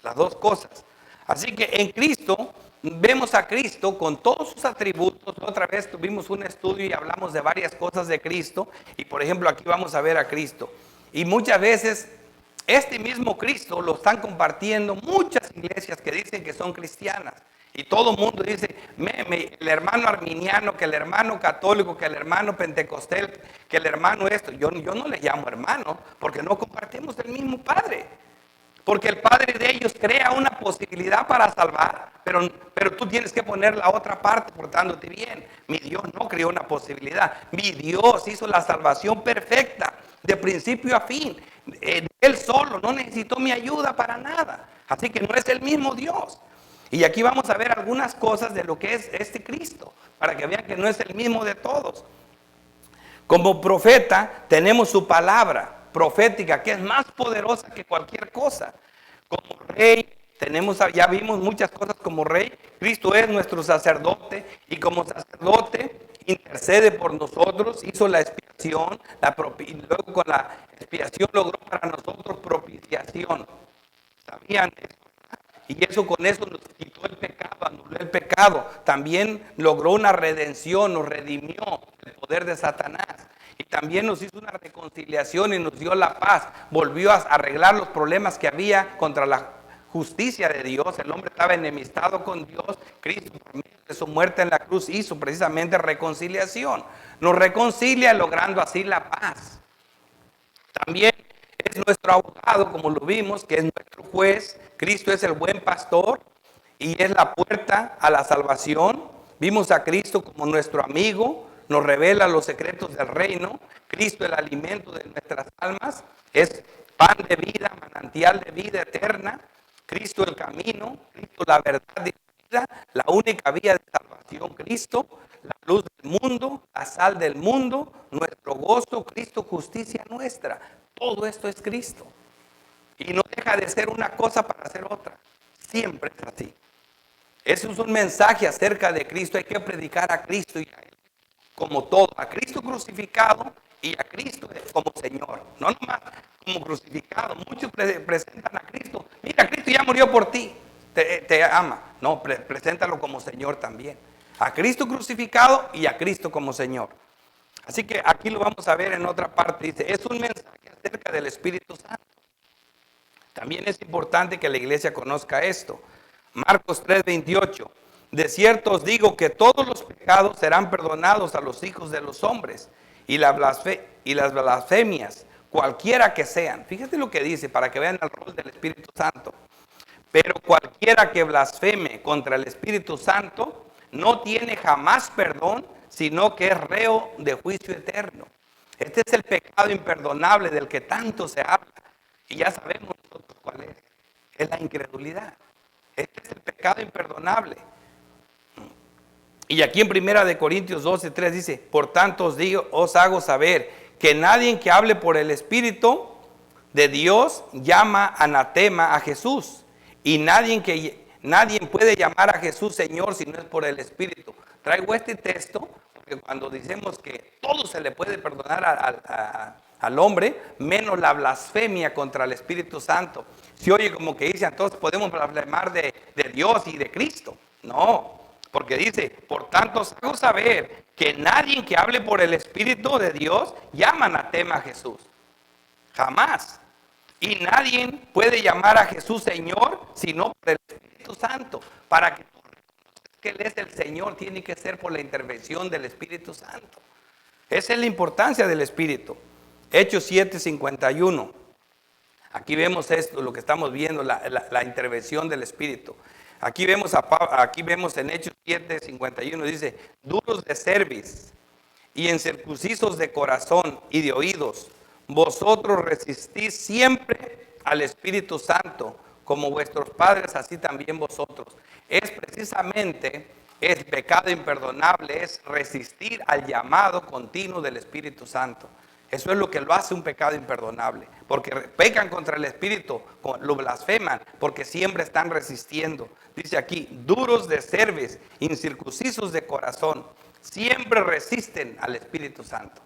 Las dos cosas. Así que en Cristo vemos a Cristo con todos sus atributos. Otra vez tuvimos un estudio y hablamos de varias cosas de Cristo. Y por ejemplo aquí vamos a ver a Cristo. Y muchas veces este mismo Cristo lo están compartiendo muchas iglesias que dicen que son cristianas. Y todo el mundo dice, el hermano arminiano, que el hermano católico, que el hermano pentecostal, que el hermano esto. Yo no le llamo hermano porque no compartimos el mismo Padre. Porque el Padre de ellos crea una posibilidad para salvar, pero tú tienes que poner la otra parte portándote bien. Mi Dios no creó una posibilidad. Mi Dios hizo la salvación perfecta, de principio a fin. Él solo, no necesitó mi ayuda para nada. Así que no es el mismo Dios. Y aquí vamos a ver algunas cosas de lo que es este Cristo, para que vean que no es el mismo de todos. Como profeta tenemos su palabra profética, que es más poderosa que cualquier cosa. Como rey ya vimos muchas cosas como rey. Cristo es nuestro sacerdote y como sacerdote intercede por nosotros, hizo la expiación, y luego con la expiación logró para nosotros propiciación. ¿Sabían eso? Y con eso nos quitó el pecado, anuló el pecado. También logró una redención, nos redimió del poder de Satanás. Y también nos hizo una reconciliación y nos dio la paz. Volvió a arreglar los problemas que había contra la justicia de Dios. El hombre estaba enemistado con Dios. Cristo, por medio de su muerte en la cruz, hizo precisamente reconciliación. Nos reconcilia logrando así la paz. También es nuestro abogado, como lo vimos, que es nuestro juez. Cristo es el buen pastor y es la puerta a la salvación. Vimos a Cristo como nuestro amigo, nos revela los secretos del reino. Cristo el alimento de nuestras almas, es pan de vida, manantial de vida eterna. Cristo el camino, Cristo la verdad y la vida, la única vía de salvación. Cristo, la luz del mundo, la sal del mundo, nuestro gozo, Cristo justicia nuestra. Todo esto es Cristo. Y no deja de ser una cosa para ser otra. Siempre es así. Eso es un mensaje acerca de Cristo. Hay que predicar a Cristo y a Él como todo. A Cristo crucificado y a Cristo como Señor. No nomás como crucificado. Muchos presentan a Cristo. Mira, Cristo ya murió por ti. Te ama. No, preséntalo como Señor también. A Cristo crucificado y a Cristo como Señor. Así que aquí lo vamos a ver en otra parte. Dice, es un mensaje acerca del Espíritu Santo. También es importante que la iglesia conozca esto. Marcos 3:28. De cierto os digo que todos los pecados serán perdonados a los hijos de los hombres y las blasfemias, cualquiera que sean. Fíjate lo que dice para que vean el rol del Espíritu Santo. Pero cualquiera que blasfeme contra el Espíritu Santo no tiene jamás perdón, sino que es reo de juicio eterno. Este es el pecado imperdonable del que tanto se habla. Y ya sabemos nosotros cuál es. Es la incredulidad. Este es el pecado imperdonable. Y aquí en 1 Corintios 12:3 dice, por tanto os hago saber que nadie que hable por el Espíritu de Dios llama anatema a Jesús. Y nadie puede llamar a Jesús Señor si no es por el Espíritu. Traigo este texto porque cuando decimos que todo se le puede perdonar al hombre, menos la blasfemia contra el Espíritu Santo. Se oye como que dice, entonces podemos blasfemar de Dios y de Cristo. No, porque dice, por tanto os hago saber que nadie que hable por el Espíritu de Dios llama anatema a Jesús. Jamás. Y nadie puede llamar a Jesús Señor sino por el Espíritu Santo. Para que Él es el Señor, tiene que ser por la intervención del Espíritu Santo. Esa es la importancia del Espíritu. Hechos 7:51. Aquí vemos esto, lo que estamos viendo, la intervención del Espíritu. Aquí vemos en Hechos 7:51, dice, duros de cerviz y incircuncisos de corazón y de oídos, vosotros resistís siempre al Espíritu Santo, como vuestros padres, así también vosotros. Es precisamente el pecado imperdonable, es resistir al llamado continuo del Espíritu Santo. Eso es lo que lo hace un pecado imperdonable, porque pecan contra el Espíritu, lo blasfeman, porque siempre están resistiendo. Dice aquí, duros de cerviz, incircuncisos de corazón, siempre resisten al Espíritu Santo.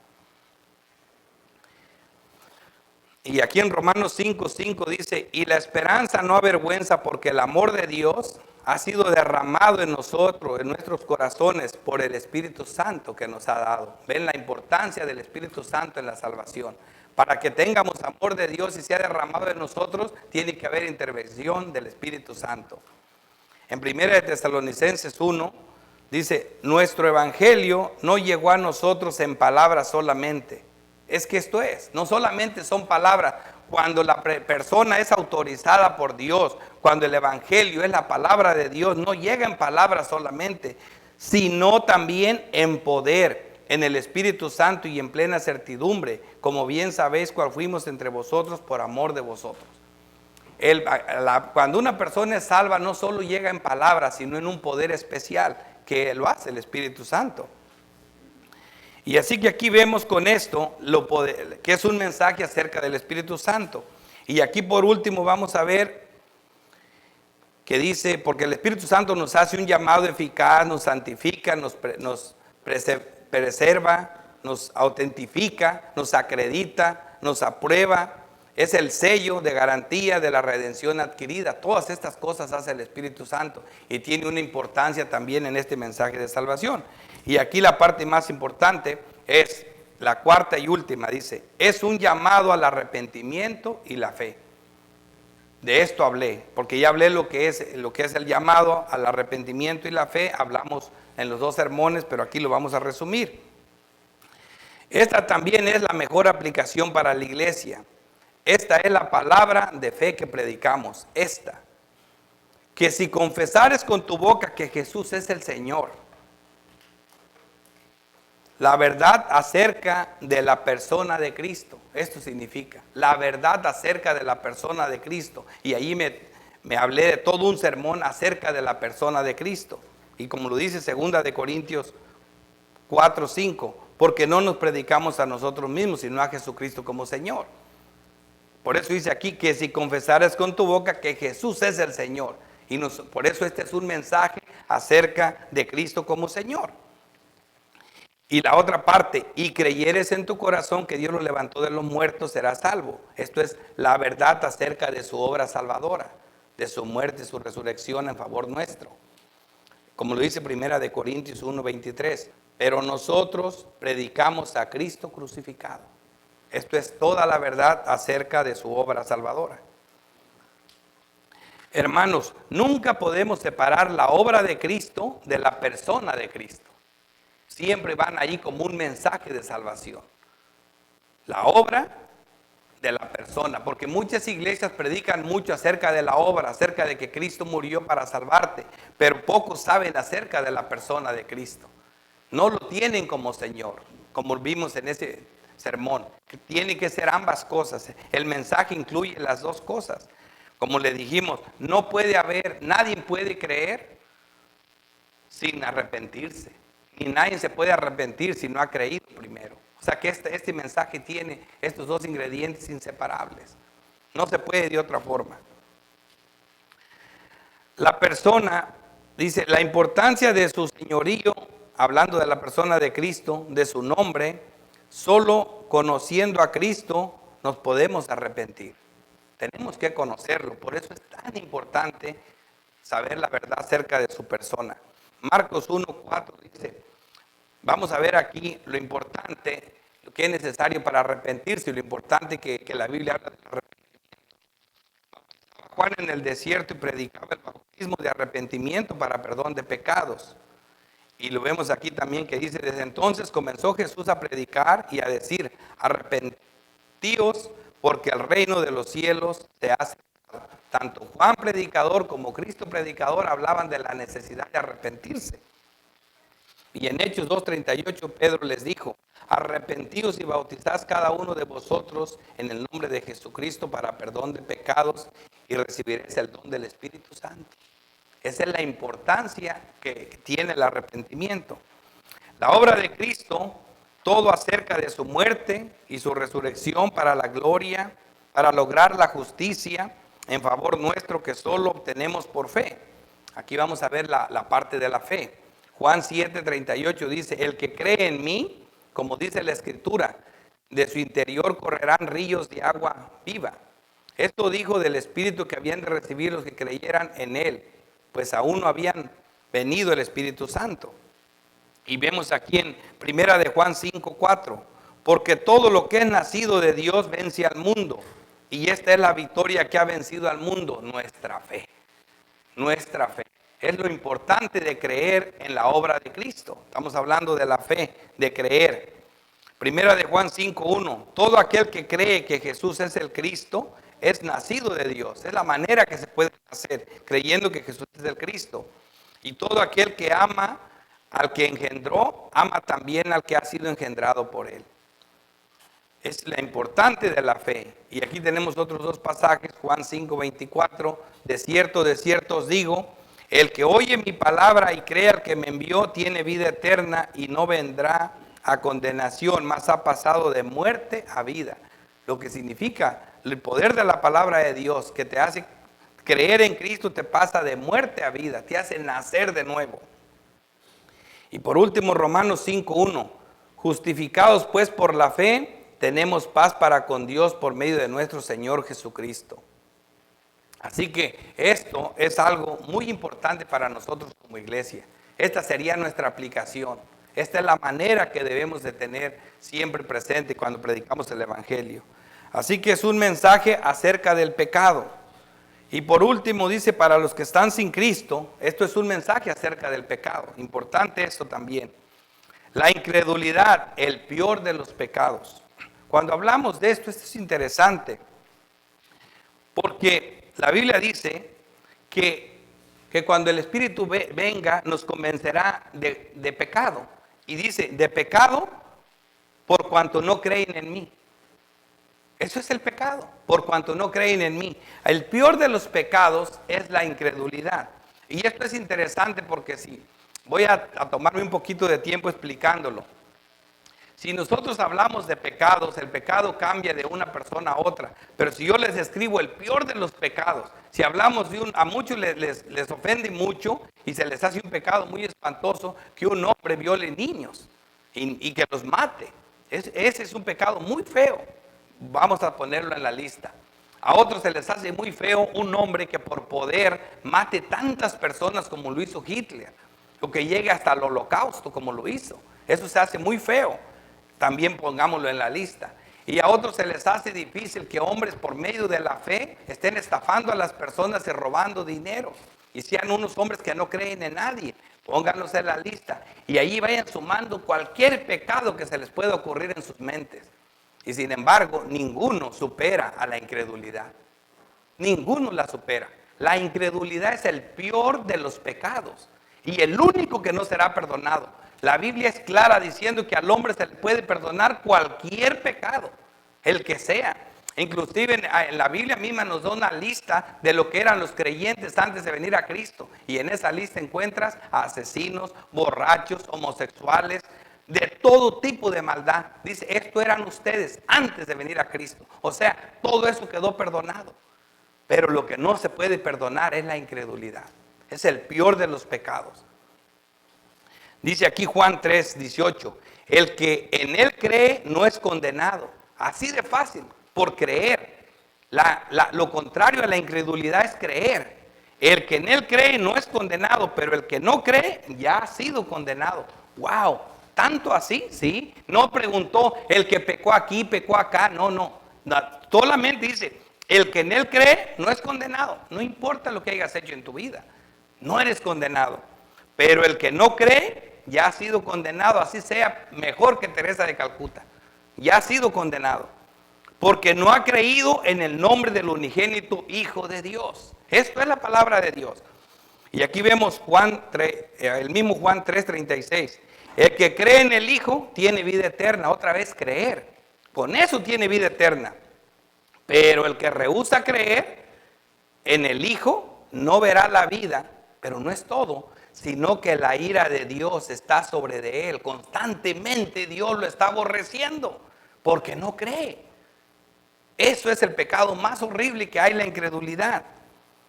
Y aquí en Romanos 5:5 dice, y la esperanza no avergüenza porque el amor de Dios ha sido derramado en nosotros, en nuestros corazones, por el Espíritu Santo que nos ha dado. Ven la importancia del Espíritu Santo en la salvación. Para que tengamos amor de Dios y sea derramado en nosotros, tiene que haber intervención del Espíritu Santo. En 1 de Tesalonicenses 1 dice, nuestro evangelio no llegó a nosotros en palabras solamente. Es que esto es, no solamente son palabras. Cuando la persona es autorizada por Dios, cuando el evangelio es la palabra de Dios, no llega en palabras solamente, sino también en poder, en el Espíritu Santo y en plena certidumbre, como bien sabéis cuál fuimos entre vosotros por amor de vosotros. Cuando una persona es salva, no solo llega en palabras, sino en un poder especial que lo hace el Espíritu Santo. Y así que aquí vemos con esto que es un mensaje acerca del Espíritu Santo. Y aquí por último vamos a ver que dice, porque el Espíritu Santo nos hace un llamado eficaz, nos santifica, nos preserva, nos autentifica, nos acredita, nos aprueba. Es el sello de garantía de la redención adquirida. Todas estas cosas hace el Espíritu Santo y tiene una importancia también en este mensaje de salvación. Y aquí la parte más importante es la cuarta y última, dice, es un llamado al arrepentimiento y la fe. De esto hablé, porque ya hablé lo que es el llamado al arrepentimiento y la fe. Hablamos en los dos sermones, pero aquí lo vamos a resumir. Esta también es la mejor aplicación para la iglesia. Esta es la palabra de fe que predicamos. Esta, que si confesares con tu boca que Jesús es el Señor, la verdad acerca de la persona de Cristo. Esto significa la verdad acerca de la persona de Cristo. Y allí me hablé de todo un sermón acerca de la persona de Cristo. Y como lo dice 2 de Corintios 4:5, porque no nos predicamos a nosotros mismos, sino a Jesucristo como Señor. Por eso dice aquí que si confesares con tu boca que Jesús es el Señor. Y por eso este es un mensaje acerca de Cristo como Señor. Y la otra parte, y creyeres en tu corazón que Dios lo levantó de los muertos, serás salvo. Esto es la verdad acerca de su obra salvadora, de su muerte y su resurrección en favor nuestro. Como lo dice 1 de Corintios 1:23, pero nosotros predicamos a Cristo crucificado. Esto es toda la verdad acerca de su obra salvadora. Hermanos, nunca podemos separar la obra de Cristo de la persona de Cristo. Siempre van ahí como un mensaje de salvación. La obra de la persona, porque muchas iglesias predican mucho acerca de la obra, acerca de que Cristo murió para salvarte, pero pocos saben acerca de la persona de Cristo. No lo tienen como Señor, como vimos en ese sermón. Tiene que ser ambas cosas. El mensaje incluye las dos cosas. Como le dijimos, nadie puede creer sin arrepentirse. Ni nadie se puede arrepentir si no ha creído primero. O sea que este mensaje tiene estos dos ingredientes inseparables. No se puede de otra forma. La persona, dice, la importancia de su señorío, hablando de la persona de Cristo, de su nombre, solo conociendo a Cristo nos podemos arrepentir. Tenemos que conocerlo, por eso es tan importante saber la verdad acerca de su persona. Marcos 1:4 dice, vamos a ver aquí lo importante, lo que es necesario para arrepentirse y lo importante que la Biblia habla del arrepentimiento. Juan en el desierto y predicaba el bautismo de arrepentimiento para perdón de pecados. Y lo vemos aquí también que dice, desde entonces comenzó Jesús a predicar y a decir, arrepentíos porque el reino de los cielos se ha acercado. Tanto Juan predicador como Cristo predicador hablaban de la necesidad de arrepentirse. Y en Hechos 2:38 Pedro les dijo, arrepentíos y bautizad cada uno de vosotros en el nombre de Jesucristo para perdón de pecados y recibiréis el don del Espíritu Santo. Esa es la importancia que tiene el arrepentimiento. La obra de Cristo, todo acerca de su muerte y su resurrección para la gloria, para lograr la justicia en favor nuestro que solo obtenemos por fe. Aquí vamos a ver la parte de la fe. Juan 7:38 dice, el que cree en mí, como dice la Escritura, de su interior correrán ríos de agua viva. Esto dijo del Espíritu que habían de recibir los que creyeran en él, pues aún no habían venido el Espíritu Santo. Y vemos aquí en 1 de Juan 5:4, porque todo lo que es nacido de Dios vence al mundo. Y esta es la victoria que ha vencido al mundo, nuestra fe. Nuestra fe. Es lo importante de creer en la obra de Cristo. Estamos hablando de la fe, de creer. Primera de Juan 5:1. Todo aquel que cree que Jesús es el Cristo es nacido de Dios. Es la manera que se puede hacer, creyendo que Jesús es el Cristo. Y todo aquel que ama al que engendró, ama también al que ha sido engendrado por él. Es la importante de la fe. Y aquí tenemos otros dos pasajes, Juan 5:24. De cierto os digo, el que oye mi palabra y cree al que me envió tiene vida eterna y no vendrá a condenación, mas ha pasado de muerte a vida. Lo que significa el poder de la palabra de Dios, que te hace creer en Cristo, te pasa de muerte a vida, te hace nacer de nuevo. Y por último, Romanos 5:1. Justificados pues por la fe, tenemos paz para con Dios por medio de nuestro Señor Jesucristo. Así que esto es algo muy importante para nosotros como iglesia. Esta sería nuestra aplicación. Esta es la manera que debemos de tener siempre presente cuando predicamos el Evangelio. Así que es un mensaje acerca del pecado. Y por último dice, para los que están sin Cristo, esto es un mensaje acerca del pecado. Importante esto también. La incredulidad, el peor de los pecados. Cuando hablamos de esto es interesante, porque la Biblia dice que cuando el Espíritu venga nos convencerá de pecado. Y dice, de pecado por cuanto no creen en mí. Eso es el pecado, por cuanto no creen en mí. El peor de los pecados es la incredulidad. Y esto es interesante porque si voy a tomarme un poquito de tiempo explicándolo. Si nosotros hablamos de pecados, el pecado cambia de una persona a otra. Pero si yo les describo el peor de los pecados, si hablamos de a muchos les ofende mucho y se les hace un pecado muy espantoso que un hombre viole niños y que los mate. Ese es un pecado muy feo. Vamos a ponerlo en la lista. A otros se les hace muy feo un hombre que por poder mate tantas personas como lo hizo Hitler, o que llegue hasta el holocausto como lo hizo. Eso se hace muy feo. También pongámoslo en la lista. Y a otros se les hace difícil que hombres por medio de la fe estén estafando a las personas y robando dinero. Y sean unos hombres que no creen en nadie. Pónganlos en la lista. Y ahí vayan sumando cualquier pecado que se les pueda ocurrir en sus mentes. Y sin embargo, ninguno supera a la incredulidad. Ninguno la supera. La incredulidad es el peor de los pecados. Y el único que no será perdonado. La Biblia es clara diciendo que al hombre se le puede perdonar cualquier pecado, el que sea. Inclusive en la Biblia misma nos da una lista de lo que eran los creyentes antes de venir a Cristo. Y en esa lista encuentras asesinos, borrachos, homosexuales, de todo tipo de maldad. Dice, esto eran ustedes antes de venir a Cristo. O sea, todo eso quedó perdonado. Pero lo que no se puede perdonar es la incredulidad. Es el peor de los pecados. Dice aquí Juan 3:18, el que en él cree no es condenado. Así de fácil, por creer. Lo contrario a la incredulidad es creer. El que en él cree no es condenado, pero el que no cree ya ha sido condenado. ¡Wow! ¿Tanto así? Sí. No preguntó el que pecó aquí, pecó acá. No. Solamente dice, el que en él cree no es condenado. No importa lo que hayas hecho en tu vida. No eres condenado. Pero el que no cree ya ha sido condenado, así sea mejor que Teresa de Calcuta. Ya ha sido condenado. Porque no ha creído en el nombre del unigénito Hijo de Dios. Esto es la palabra de Dios. Y aquí vemos el mismo Juan 3:36. El que cree en el Hijo tiene vida eterna. Otra vez creer. Con eso tiene vida eterna. Pero el que rehúsa creer en el Hijo no verá la vida. Pero no es todo, sino que la ira de Dios está sobre de él. Constantemente Dios lo está aborreciendo porque no cree. Eso es el pecado más horrible que hay, la incredulidad.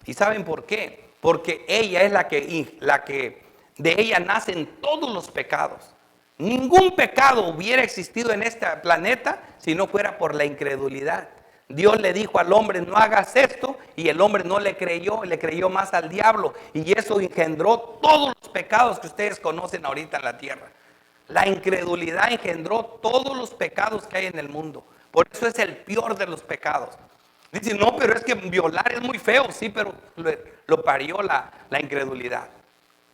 ¿Y saben por qué? Porque ella es la que de ella nacen todos los pecados. Ningún pecado hubiera existido en este planeta si no fuera por la incredulidad. Dios le dijo al hombre, no hagas esto, y el hombre no le creyó más al diablo, y eso engendró todos los pecados que ustedes conocen ahorita en la tierra. La incredulidad engendró todos los pecados que hay en el mundo. Por eso es el peor de los pecados. Dicen, no, pero es que violar es muy feo. Sí, pero lo parió la incredulidad.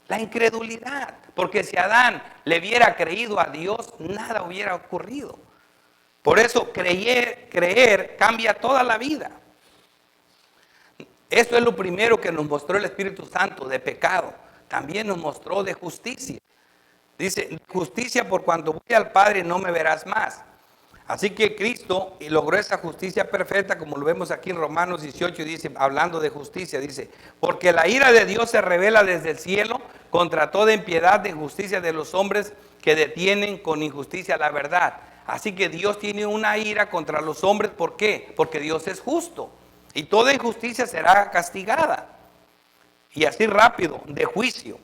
La incredulidad. Porque si Adán le hubiera creído a Dios, nada hubiera ocurrido. Por eso creer cambia toda la vida. Esto es lo primero que nos mostró el Espíritu Santo de pecado. También nos mostró de justicia. Dice, justicia por cuanto voy al Padre no me verás más. Así que Cristo logró esa justicia perfecta, como lo vemos aquí en Romanos 18, dice, hablando de justicia, dice, porque la ira de Dios se revela desde el cielo contra toda impiedad de injusticia de los hombres que detienen con injusticia la verdad. Así que Dios tiene una ira contra los hombres, ¿por qué? Porque Dios es justo y toda injusticia será castigada. Y así rápido, de juicio.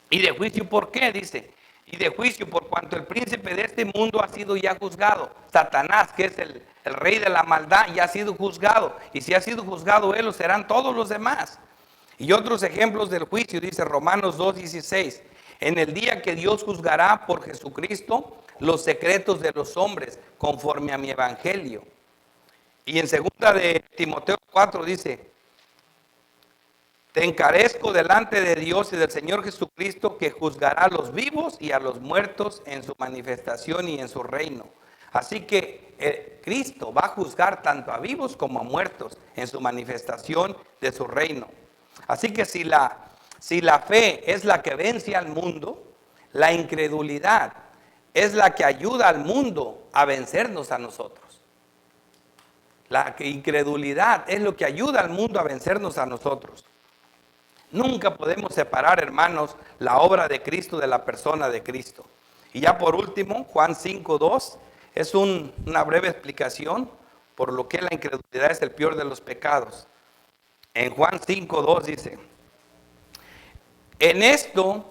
¿Y de juicio por qué? Dice, y de juicio por cuanto el príncipe de este mundo ha sido ya juzgado. Satanás, que es el rey de la maldad, ya ha sido juzgado. Y si ha sido juzgado él, lo serán todos los demás. Y otros ejemplos del juicio, dice Romanos 2:16. En el día que Dios juzgará por Jesucristo los secretos de los hombres, conforme a mi evangelio. Y en segunda de Timoteo 4 dice, te encarezco delante de Dios y del Señor Jesucristo, que juzgará a los vivos y a los muertos en su manifestación y en su reino. Así que Cristo va a juzgar tanto a vivos como a muertos en su manifestación de su reino. Así que si la fe es la que vence al mundo, la incredulidad es la que ayuda al mundo a vencernos a nosotros. La incredulidad es lo que ayuda al mundo a vencernos a nosotros. Nunca podemos separar, hermanos, la obra de Cristo de la persona de Cristo. Y ya por último, Juan 5:2 es una breve explicación por lo que la incredulidad es el peor de los pecados. En Juan 5:2 dice, en esto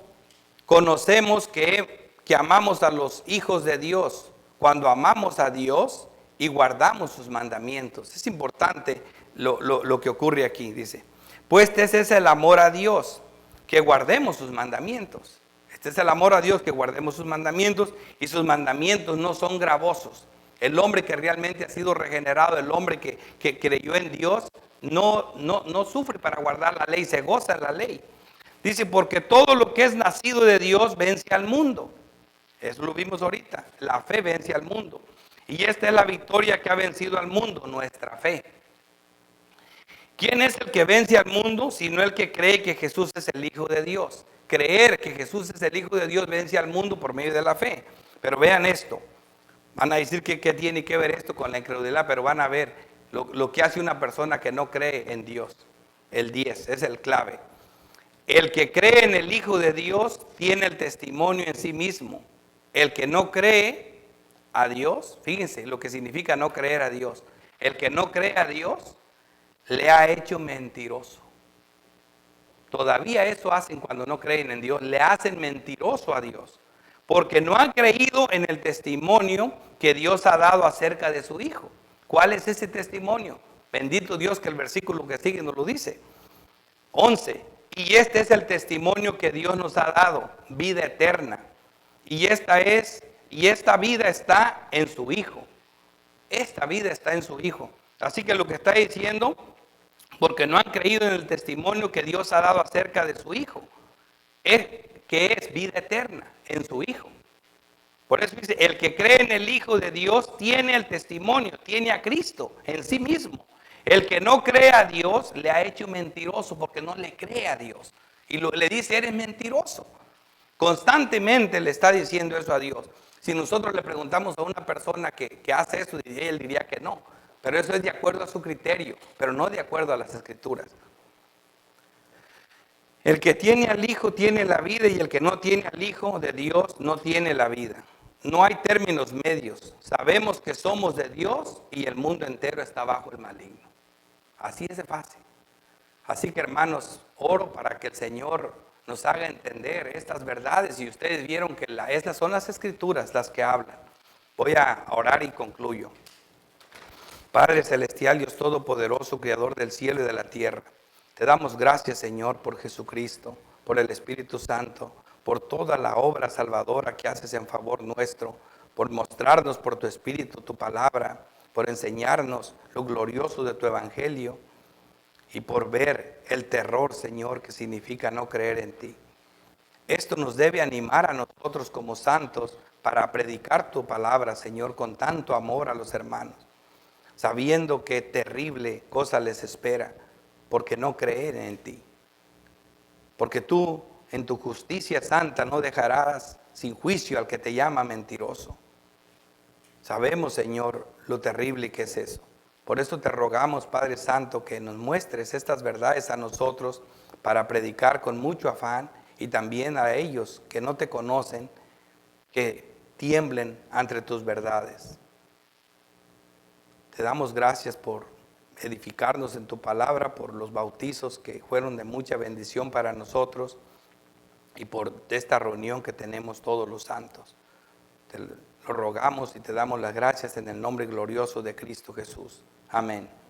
conocemos que amamos a los hijos de Dios, cuando amamos a Dios y guardamos sus mandamientos. Es importante lo que ocurre aquí, dice. Pues este es el amor a Dios, que guardemos sus mandamientos. Este es el amor a Dios, que guardemos sus mandamientos, y sus mandamientos no son gravosos. El hombre que realmente ha sido regenerado, el hombre que creyó en Dios, no sufre para guardar la ley, se goza en la ley. Dice, porque todo lo que es nacido de Dios vence al mundo. Eso lo vimos ahorita, la fe vence al mundo. Y esta es la victoria que ha vencido al mundo, nuestra fe. ¿Quién es el que vence al mundo? Sino el que cree que Jesús es el Hijo de Dios. Creer que Jesús es el Hijo de Dios vence al mundo por medio de la fe. Pero vean esto. Van a decir que tiene que ver esto con la incredulidad, pero van a ver lo que hace una persona que no cree en Dios. El 10 es el clave. El que cree en el Hijo de Dios tiene el testimonio en sí mismo. El que no cree a Dios, fíjense lo que significa no creer a Dios. El que no cree a Dios le ha hecho mentiroso. Todavía eso hacen cuando no creen en Dios. Le hacen mentiroso a Dios. Porque no han creído en el testimonio que Dios ha dado acerca de su Hijo. ¿Cuál es ese testimonio? Bendito Dios que el versículo que sigue nos lo dice. 11. Y este es el testimonio que Dios nos ha dado, vida eterna. Y esta vida está en su Hijo. Esta vida está en su Hijo. Así que lo que está diciendo, porque no han creído en el testimonio que Dios ha dado acerca de su Hijo, es que es vida eterna en su Hijo. Por eso dice, el que cree en el Hijo de Dios tiene el testimonio, tiene a Cristo en sí mismo. El que no cree a Dios le ha hecho mentiroso porque no le cree a Dios. Y le dice, eres mentiroso. Constantemente le está diciendo eso a Dios. Si nosotros le preguntamos a una persona que hace eso, él diría que no. Pero eso es de acuerdo a su criterio, pero no de acuerdo a las Escrituras. El que tiene al Hijo tiene la vida, y el que no tiene al Hijo de Dios no tiene la vida. No hay términos medios. Sabemos que somos de Dios y el mundo entero está bajo el maligno. Así es de fácil. Así que, hermanos, oro para que el Señor nos haga entender estas verdades. Y ustedes vieron que estas son las Escrituras las que hablan. Voy a orar y concluyo. Padre celestial, Dios todopoderoso, Creador del cielo y de la tierra, te damos gracias, Señor, por Jesucristo, por el Espíritu Santo, por toda la obra salvadora que haces en favor nuestro, por mostrarnos por tu Espíritu tu palabra, por enseñarnos lo glorioso de tu Evangelio y por ver el terror, Señor, que significa no creer en ti. Esto nos debe animar a nosotros como santos para predicar tu palabra, Señor, con tanto amor a los hermanos, sabiendo que terrible cosa les espera porque no creen en ti. Porque tú en tu justicia santa no dejarás sin juicio al que te llama mentiroso. Sabemos, Señor, lo terrible que es eso. Por eso te rogamos, Padre Santo, que nos muestres estas verdades a nosotros para predicar con mucho afán y también a ellos que no te conocen, que tiemblen ante tus verdades. Te damos gracias por edificarnos en tu palabra, por los bautizos que fueron de mucha bendición para nosotros y por esta reunión que tenemos todos los santos. Te lo rogamos y te damos las gracias en el nombre glorioso de Cristo Jesús. Amén.